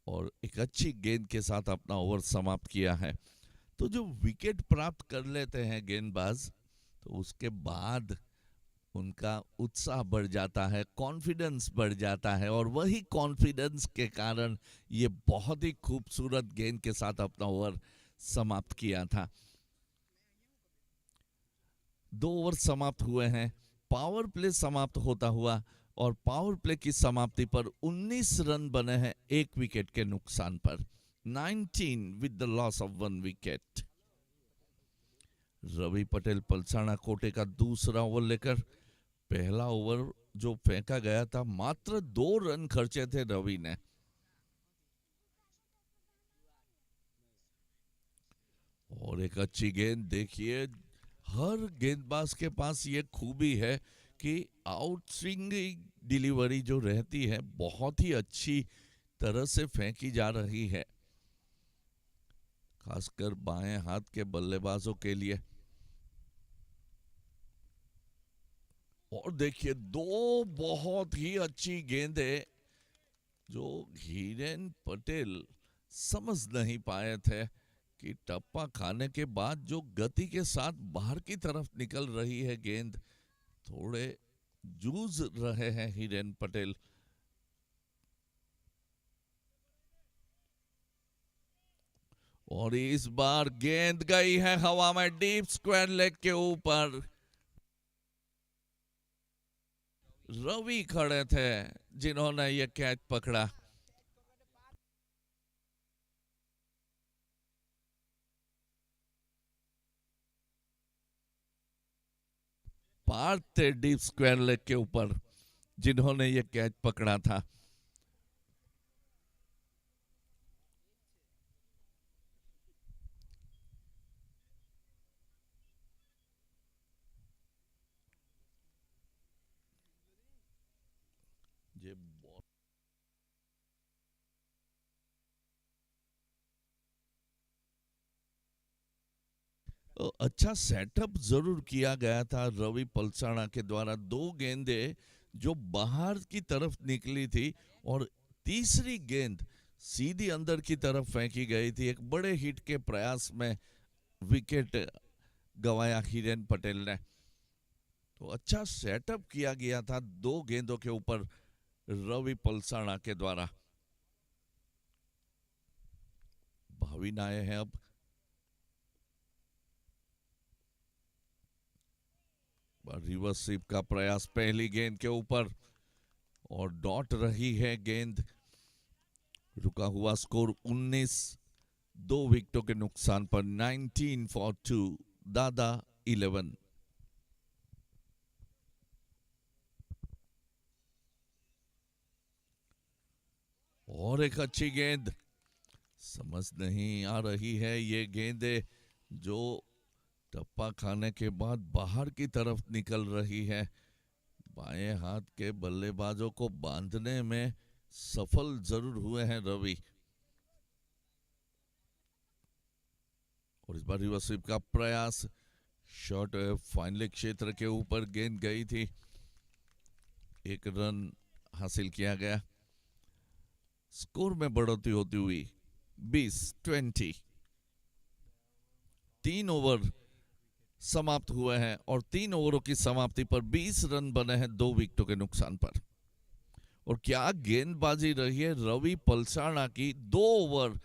और एक अच्छी गेंद के साथ अपना ओवर समाप्त किया है। तो जो विकेट प्राप्त कर लेते हैं गेंदबाज, तो उसके बाद उनका उत्साह बढ़ जाता है, कॉन्फिडेंस बढ़ जाता है, और वही कॉन्फिडेंस के कारण ये बहुत ही खूबसूरत गेंद के साथ अपना ओवर समाप्त किया था। 2 ओवर समाप्त हुए हैं, पावर प्ले समाप्त होता हुआ, और पावर प्ले की समाप्ति पर 19 रन बने हैं 1 विकेट के नुकसान पर, 19 with the loss of 1 wicket. Ravi Patel Palsana कोटे का दूसरा ओवर लेकर, पहला ओवर जो फेंका गया था मात्र 2 रन खर्चे थे रवि ने, और एक अच्छी गेंद देखिए, हर गेंदबाज के पास ये खूबी है कि आउट स्विंग डिलीवरी जो रहती है बहुत ही अच्छी तरह से फेंकी जा रही है, खासकर बाएं हाथ के बल्लेबाजों के लिए। और देखिए 2 बहुत ही अच्छी गेंदें जो हिरेन पटेल समझ नहीं पाए थे कि टप्पा खाने के बाद जो गति के साथ बाहर की तरफ निकल रही है गेंद, थोड़े जूझ रहे हैं हिरेन पटेल। और इस बार गेंद गई है हवा में, डीप स्क्वायर लेग के ऊपर, रवि खड़े थे जिन्होंने ये कैच पकड़ा। पार थे डीप स्क्वायर लेग के ऊपर जिन्होंने ये कैच पकड़ा था। अच्छा सेटअप जरूर किया गया था रवि पलसाना के द्वारा। दो गेंदें जो बाहर की तरफ निकली थी और तीसरी गेंद सीधी अंदर की तरफ फेंकी गई थी। एक बड़े हिट के प्रयास में विकेट गंवाया हिरेन पटेल ने। तो अच्छा सेटअप किया गया था दो गेंदों के ऊपर रवि पलसाना के द्वारा। भाविन आए हैं अब। रिवर्स स्वीप का प्रयास पहली गेंद के ऊपर और डॉट रही है गेंद। रुका हुआ स्कोर 19, 2 विकेटों के नुकसान पर 19 फॉर 2, दादा 11। और एक अच्छी गेंद, समझ नहीं आ रही है ये गेंदें जो टप्पा खाने के बाद बाहर की तरफ निकल रही है। बाएं हाथ के बल्लेबाजों को बांधने में सफल जरूर हुए हैं रवि। और इस बार रिवर्स स्वीप का प्रयास, शॉट फाइनल क्षेत्र के ऊपर गेंद गई थी। एक रन हासिल किया गया। स्कोर में बढ़ोतरी होती हुई 20-20। 3 ओवर समाप्त हुए हैं और 3 ओवरों की समाप्ति पर 20 रन बने हैं 2 विकेटों के नुकसान पर। और क्या गेंदबाजी रही है रवि पलसाना की। 2 ओवर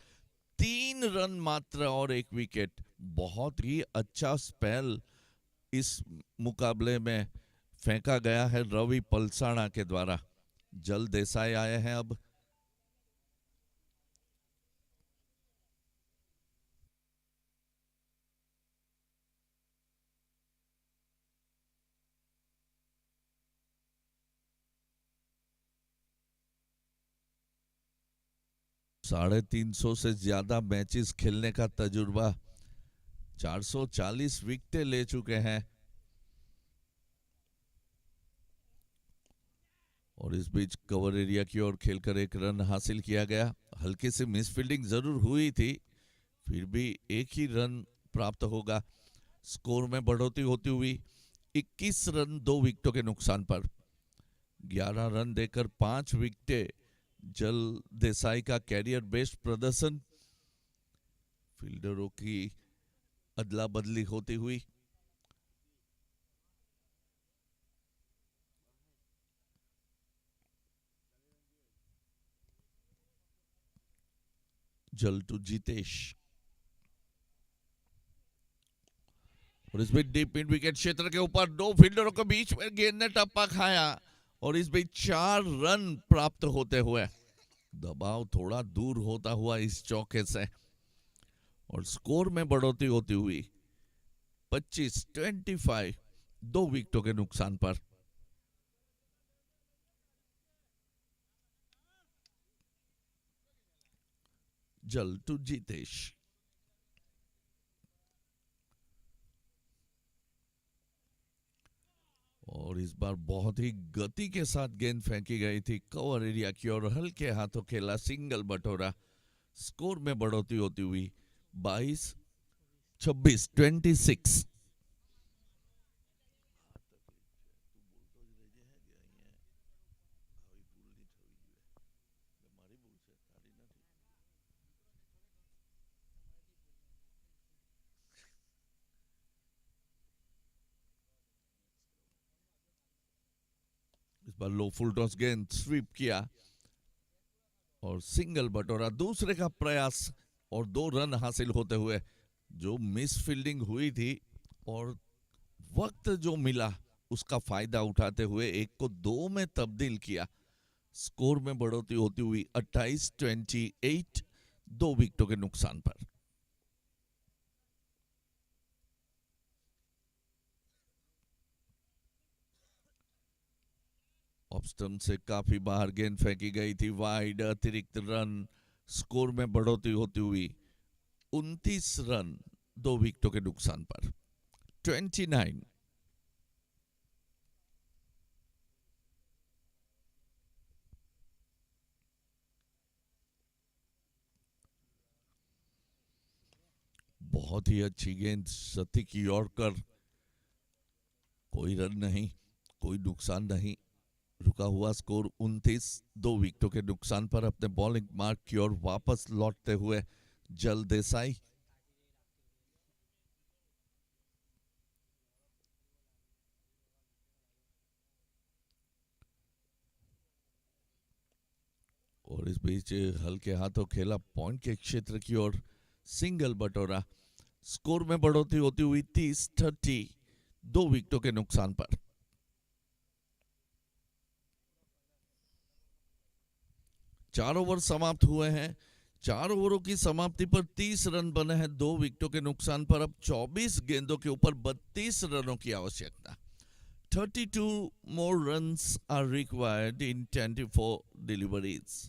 3 रन मात्र और 1 विकेट। बहुत ही अच्छा स्पेल इस मुकाबले में फेंका गया है रवि पलसाना के द्वारा। जल देसाई आए हैं अब। साढ़े 300 से ज्यादा मैचेस खेलने का तजुर्बा, 440 विकेटें ले चुके हैं। और इस बीच कवर एरिया की ओर खेलकर एक रन हासिल किया गया। हल्की सी मिसफील्डिंग जरूर हुई थी, फिर भी एक ही रन प्राप्त होगा। स्कोर में बढ़ोतरी होती हुई 21 रन 2 विकेटों के नुकसान पर। 11 रन देकर 5 विकेटें, जल देसाई का कैरियर बेस्ट प्रदर्शन। फील्डरों की अदला बदली होती हुई। जल टू जितेश। और इस बीच डीप मिड विकेट क्षेत्र के ऊपर 2 फील्डरों के बीच में गेंद ने टप्पा खाया और इस बीच 4 रन प्राप्त होते हुए दबाव थोड़ा दूर होता हुआ इस चौके से। और स्कोर में बढ़ोतरी होती हुई 25-25, 2 विकेटों के नुकसान पर। जल टू जितेश। और इस बार बहुत ही गति के साथ गेंद फेंकी गई थी कवर एरिया की और हल्के हाथों खेला सिंगल बटोरा। स्कोर में बढ़ोतरी होती हुई 22-26, 26। इस बार लो फुल टॉस गेंद स्वीप किया और सिंगल बटोरा। दूसरे का प्रयास और 2 रन हासिल होते हुए जो मिस फील्डिंग हुई थी और वक्त जो मिला उसका फायदा उठाते हुए 1 को 2 में तब्दील किया। स्कोर में बढ़ोतरी होती हुई 28-28, 2 विकेटों के नुकसान पर। ऑफ स्टंप से काफी बाहर गेंद फेंकी गई थी, वाइड, अतिरिक्त रन। स्कोर में बढ़ोतरी होती हुई 29 रन 2 विकेटों के नुकसान पर। 29। बहुत ही अच्छी गेंद सतिक यॉर्कर, कोई रन नहीं, कोई नुकसान नहीं, रुका हुआ स्कोर 29। 2 विकेटों के नुकसान पर अपने बॉलिंग मार्क की ओर वापस लौटते हुए जल देसाई। और इस बीच हल्के हाथों खेला पॉइंट के क्षेत्र की ओर, सिंगल बटोरा। स्कोर में बढ़ोतरी होती हुई 30-30, 2 विकेटों के नुकसान पर। चार ओवर समाप्त हुए हैं। 4 ओवरों की समाप्ति पर 30 रन बने हैं 2 विकेटों के नुकसान पर। अब 24 गेंदों के ऊपर 32 रनों की आवश्यकता। 32 more runs are required in 24 deliveries.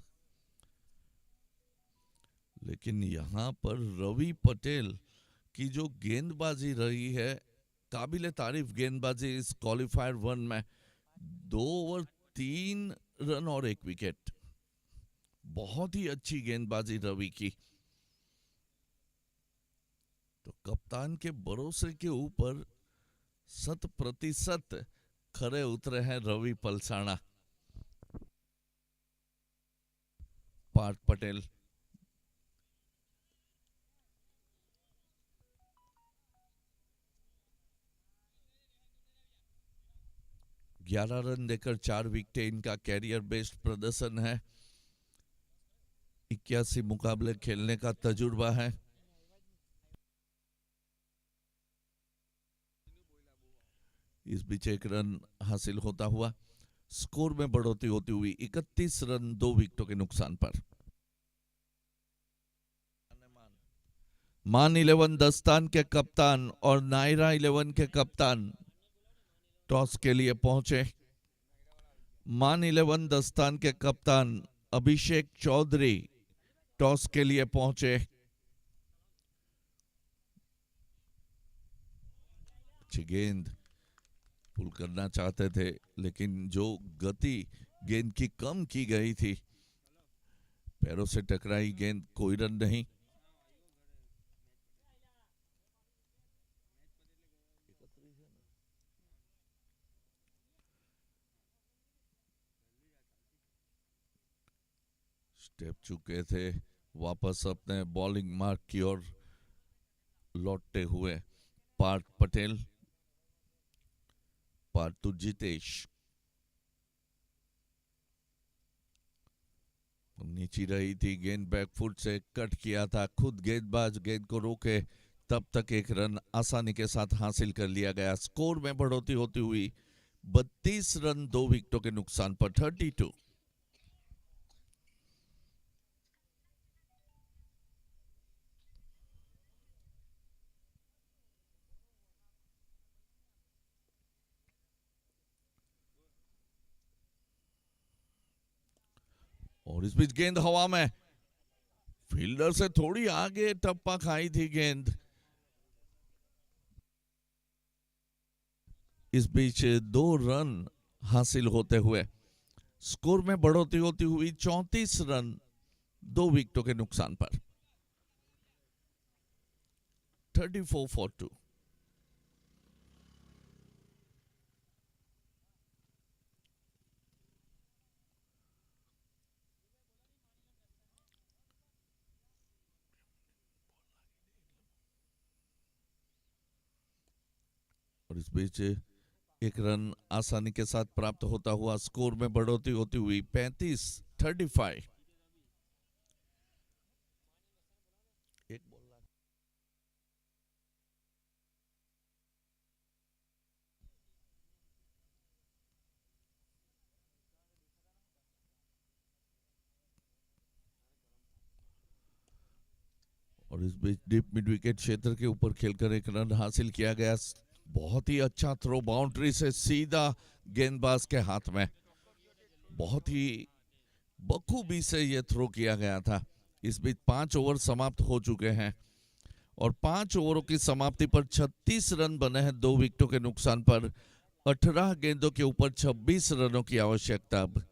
लेकिन यहां पर रवि पटेल की जो गेंदबाजी रही है, काबिले तारीफ गेंदबाजी इस क्वालिफायर 1 में। 2 ओवर 3 रन और 1 विकेट, बहुत ही अच्छी गेंदबाजी रवि की। तो कप्तान के भरोसे के ऊपर 100% खरे उतरे हैं रवि पलसाना। पार्थ पटेल, ग्यारह रन देकर 4 विकेट इनका कैरियर बेस्ट प्रदर्शन है। 81 मुकाबले खेलने का तजुर्बा है। इस बीच 1 रन हासिल होता हुआ, स्कोर में बढ़ोतरी होती हुई 31 रन 2 विकेटों के नुकसान पर। मान 11 दस्तान के कप्तान और नायरा 11 के कप्तान टॉस के लिए पहुंचे। मान 11 दस्तान के कप्तान अभिषेक चौधरी टॉस के लिए पहुंचे। अच्छी गेंद, पुल करना चाहते थे लेकिन जो गति गेंद की कम की गई थी, पैरों से टकराई गेंद, कोई रन नहीं। स्टेप चुके थे, वापस अपने बॉलिंग मार्क की ओर लौटते हुए पार्थ पटेल, पार्थु जितेश। नीची रही थी गेंद, बैकफुट से कट किया था, खुद गेंदबाज गेंद को रोके, तब तक 1 रन आसानी के साथ हासिल कर लिया गया। स्कोर में बढ़ोतरी होती हुई 32 रन 2 विकेटों के नुकसान पर 32। और इस बीच गेंद हवा में, फील्डर से थोड़ी आगे टप्पा खाई थी गेंद। इस बीच 2 रन हासिल होते हुए स्कोर में बढ़ोतरी होती हुई 34 रन 2 विकेटों के नुकसान पर 34 for 2। और इस बीच 1 रन आसानी के साथ प्राप्त होता हुआ, स्कोर में बढ़ोतरी होती हुई 35-35। और इस बीच डीप मिड विकेट क्षेत्र के ऊपर खेलकर 1 रन हासिल किया गया। बहुत ही अच्छा थ्रो, बाउंड्री से सीधा गेंदबाज के हाथ में, बहुत ही बखूबी से यह थ्रो किया गया था। इस बीच 5 ओवर समाप्त हो चुके हैं और 5 ओवरों की समाप्ति पर 36 रन बने हैं 2 विकेटों के नुकसान पर। 18 गेंदों के ऊपर 26 रनों की आवश्यकता। अब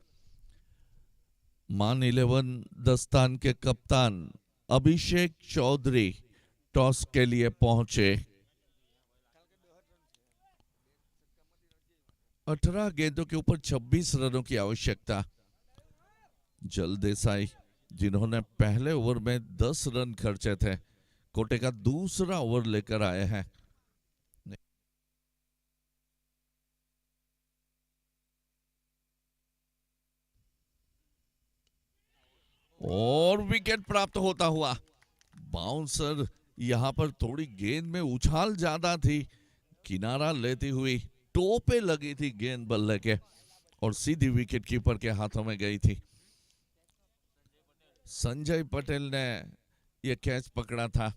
मान 11 दस्तान के कप्तान अभिषेक चौधरी टॉस के लिए पहुंचे। 18 गेंदों के ऊपर 26 रनों की आवश्यकता। जल देसाई, जिन्होंने पहले ओवर में 10 रन खर्चे थे, कोटे का दूसरा ओवर लेकर आए हैं। और विकेट प्राप्त होता हुआ। बाउंसर, यहां पर थोड़ी गेंद में उछाल ज्यादा थी, किनारा लेती हुई टो पे लगी थी गेंद बल्ले के और सीधी विकेट कीपर के हाथों में गई थी। संजय पटेल ने यह कैच पकड़ा था।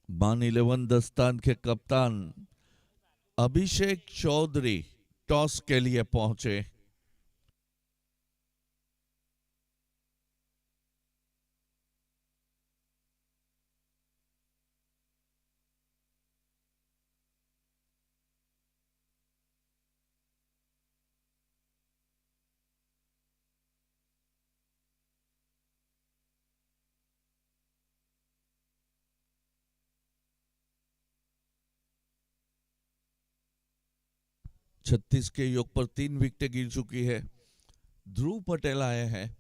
वन 11 दस्तान के कप्तान अभिषेक चौधरी टॉस के लिए पहुंचे। छत्तीस के योग पर 3 विकेटें गिर चुकी है। ध्रुव पटेल आए हैं।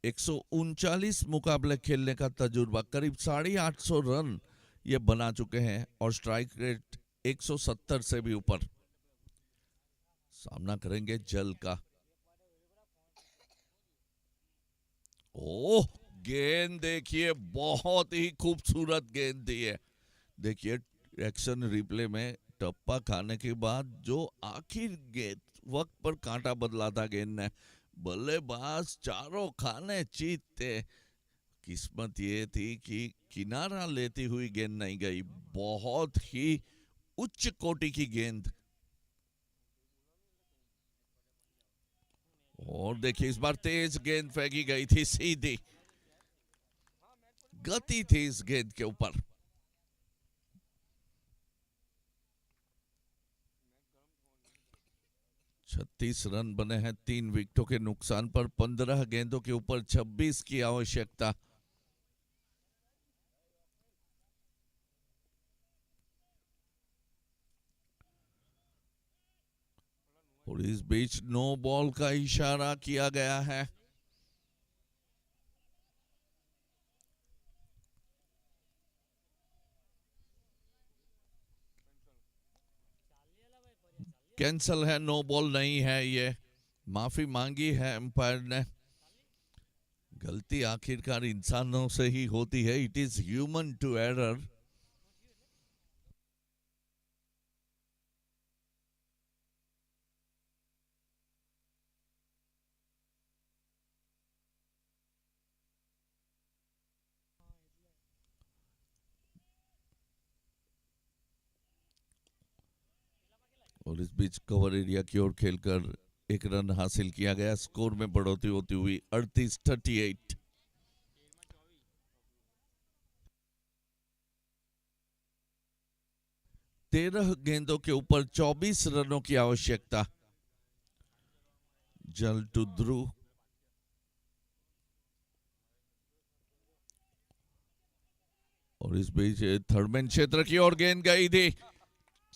139 मुकाबले खेलने का तजुर्बा, करीब 850 रन ये बना चुके हैं और स्ट्राइक रेट 170 से भी ऊपर। सामना करेंगे जल का। ओह, गेंद देखिए, बहुत ही खूबसूरत गेंद दी है। देखिए एक्शन रिप्ले में टप्पा खाने के बाद जो आखिर गेंद वक्त पर कांटा बदला था गेंद ने, बल्लेबाज चारों खाने चीत थे। किस्मत ये थी कि किनारा लेती हुई गेंद नहीं गई। बहुत ही उच्च कोटि की गेंद। और देखिए इस बार तेज गेंद फेंकी गई थी, सीधी गति थी इस गेंद के ऊपर। छत्तीस रन बने हैं 3 विकेटों के नुकसान पर। 15 गेंदों के ऊपर 26 की आवश्यकता। और इस बीच नो बॉल का इशारा किया गया है। कैंसल है, नो बॉल नहीं है। ये माफी मांगी है एम्पायर ने। गलती आखिरकार इंसानों से ही होती है। It is human to error. और इस बीच कवर एरिया की ओर खेलकर 1 रन हासिल किया गया। स्कोर में बढ़ोतरी होती हुई 38-38। 13 गेंदों के ऊपर 24 रनों की आवश्यकता। जल टू ध्रुव। और इस बीच थर्डमैन क्षेत्र की ओर गेंद गई थी।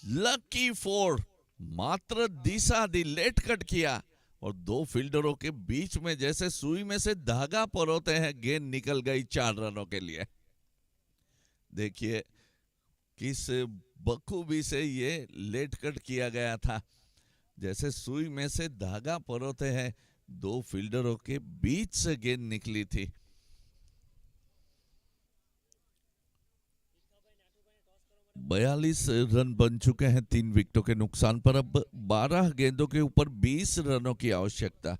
लकी फोर, मात्र दिशा दी, लेट कट किया और 2 फील्डरों के बीच में जैसे सुई में से धागा परोते हैं, गेंद निकल गई 4 रनों के लिए। देखिए किस बखूबी से ये लेट कट किया गया था, जैसे सुई में से धागा परोते हैं, 2 फील्डरों के बीच से गेंद निकली थी। बयालीस रन बन चुके हैं 3 विकेटों के नुकसान पर। अब 12 गेंदों के ऊपर 20 रनों की आवश्यकता।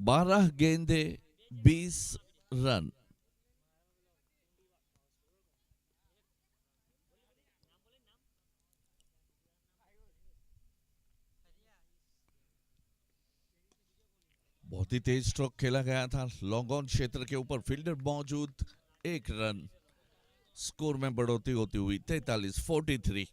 12 गेंदे 20 रन। बहुत ही तेज स्ट्रोक खेला गया था, लॉन्ग ऑन क्षेत्र के ऊपर फील्डर मौजूद, 1 रन। स्कोर में बढ़ोतरी होती हुई 43-43।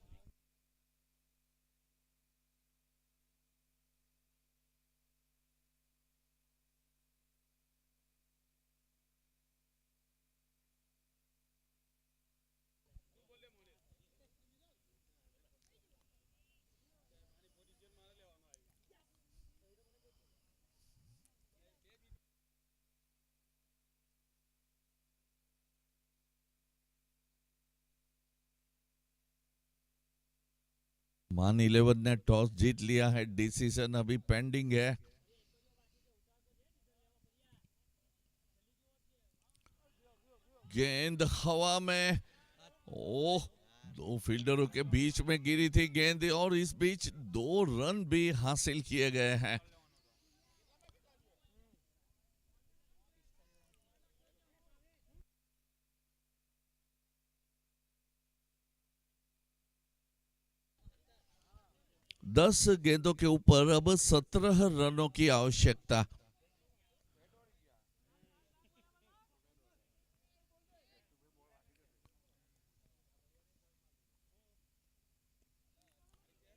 मान 11 ने टॉस जीत लिया है, डिसीजन अभी पेंडिंग है। गेंद हवा में, ओह, 2 फील्डरों के बीच में गिरी थी गेंद और इस बीच 2 रन भी हासिल किए गए हैं। दस गेंदों के ऊपर अब 17 रनों की आवश्यकता।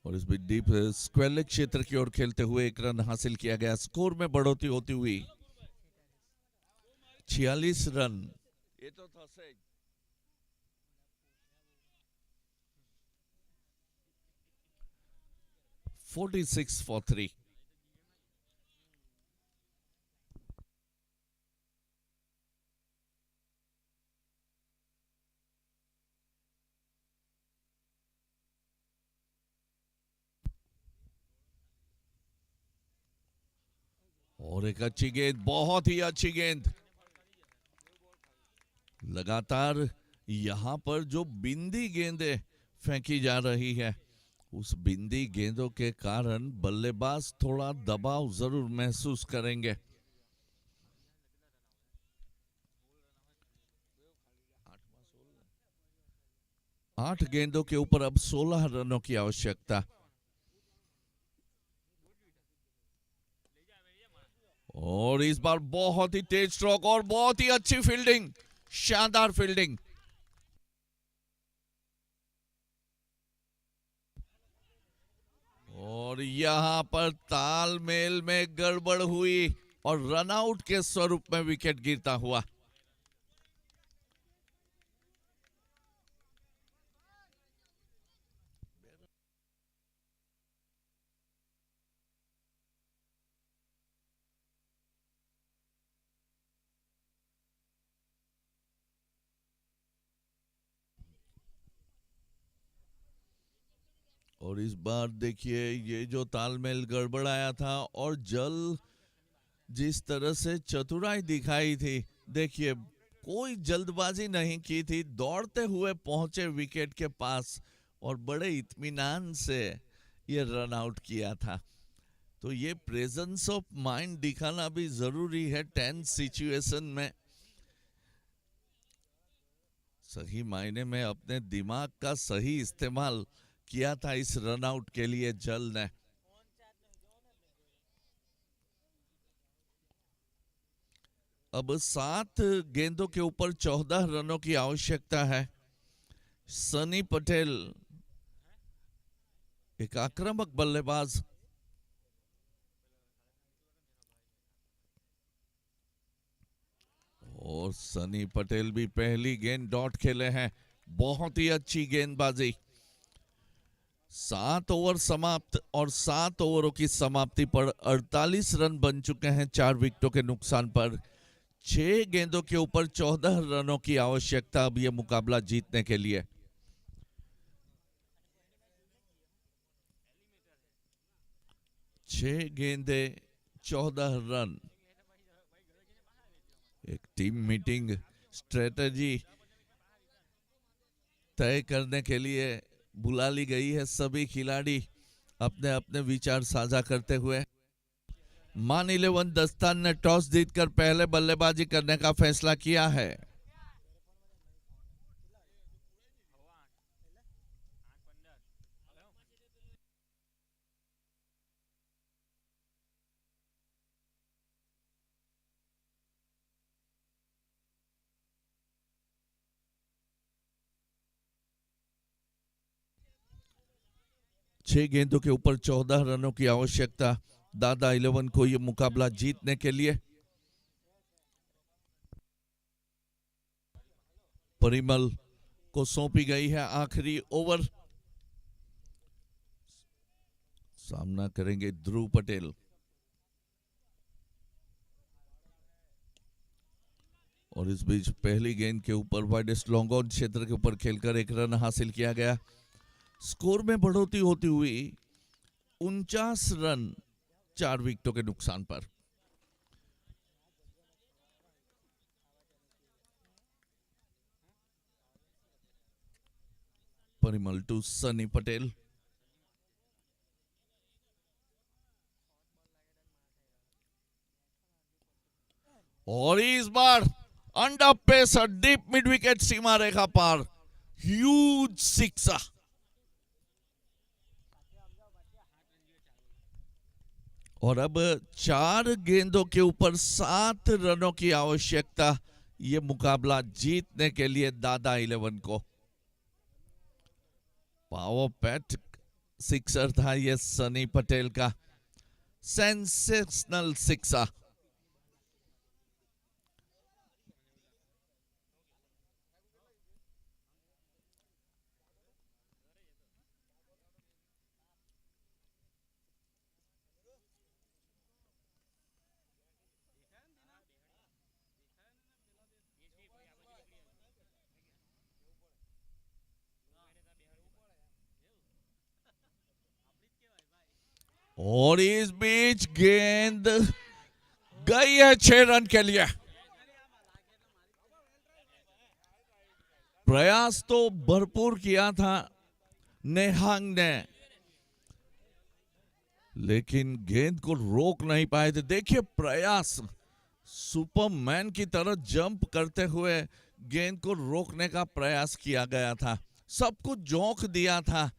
और इस बीच डीप स्क्वेयर क्षेत्र की ओर खेलते हुए 1 रन हासिल किया गया। स्कोर में बढ़ोतरी होती हुई 46 रन। ये तो था सही। (46-3). और एक अच्छी गेंद, बहुत ही अच्छी गेंद। लगातार यहां पर जो बिंदी गेंदें फेंकी जा रही है, उस बिंदी गेंदों के कारण बल्लेबाज थोड़ा दबाव जरूर महसूस करेंगे। 8 गेंदों के ऊपर अब 16 रनों की आवश्यकता। और इस बार बहुत ही तेज स्ट्रोक और बहुत ही अच्छी फील्डिंग, शानदार फील्डिंग। और यहां पर तालमेल में गड़बड़ हुई और रनआउट के स्वरूप में विकेट गिरता हुआ। और इस बार देखिए ये जो तालमेल गड़बड़ाया था और जल जिस तरह से चतुराई दिखाई थी, देखिए कोई जल्दबाजी नहीं की थी, दौड़ते हुए पहुंचे विकेट के पास और बड़े इत्मीनान से ये रन आउट किया था। तो ये प्रेजेंस ऑफ माइंड दिखाना भी जरूरी है टेंस सिचुएशन में। सही मायने में अपने दिमाग का सही इस्तेमाल किया था इस रन आउट के लिए जल ने। अब 7 गेंदों के ऊपर 14 रनों की आवश्यकता है। सनी पटेल एक आक्रामक बल्लेबाज। और सनी पटेल भी पहली गेंद डॉट खेले हैं, बहुत ही अच्छी गेंदबाजी। 7 ओवर समाप्त और 7 ओवरों की समाप्ति पर 48 रन बन चुके हैं 4 विकेटों के नुकसान पर। 6 गेंदों के ऊपर 14 रनों की आवश्यकता अब यह मुकाबला जीतने के लिए। छह गेंदे 14 रन। एक टीम मीटिंग स्ट्रेटजी तय करने के लिए बुला ली गई है, सभी खिलाड़ी अपने अपने विचार साझा करते हुए। मान 11 दस्तान ने टॉस जीतकर पहले बल्लेबाजी करने का फैसला किया है। छह गेंदों के ऊपर 14 रनों की आवश्यकता दादा 11 को यह मुकाबला जीतने के लिए। परिमल को सौंपी गई है आखिरी ओवर। सामना करेंगे ध्रुव पटेल। और इस बीच पहली गेंद के ऊपर वाइडेस्ट लॉन्ग ऑन क्षेत्र के ऊपर खेलकर एक रन हासिल किया गया। स्कोर में बढ़ोतरी होती हुई 49 रन 4 विकेटों के नुकसान पर। परिमल टू सनी पटेल। और इस बार under pacer deep mid wicket सीमा रेखा पार, ह्यूज सिक्सा। और अब 4 गेंदों के ऊपर 7 रनों की आवश्यकता यह मुकाबला जीतने के लिए दादा 11 को। पावर पैट सिक्सर था यह सनी पटेल का, सेंसेशनल सिक्सा। और इस बीच गेंद गई है 6 रन के लिए। प्रयास तो भरपूर किया था नेहांग ने, लेकिन गेंद को रोक नहीं पाए थे। देखिए प्रयास, सुपरमैन की तरह जंप करते हुए गेंद को रोकने का प्रयास किया गया था। सब कुछ जोख दिया था,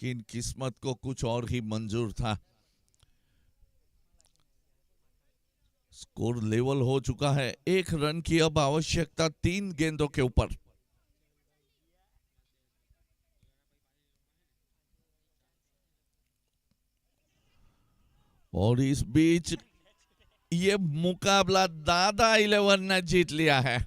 लेकिन किस्मत को कुछ और ही मंजूर था। स्कोर लेवल हो चुका है, 1 रन की अब आवश्यकता 3 गेंदों के ऊपर। और इस बीच ये मुकाबला दादा 11 ने जीत लिया है।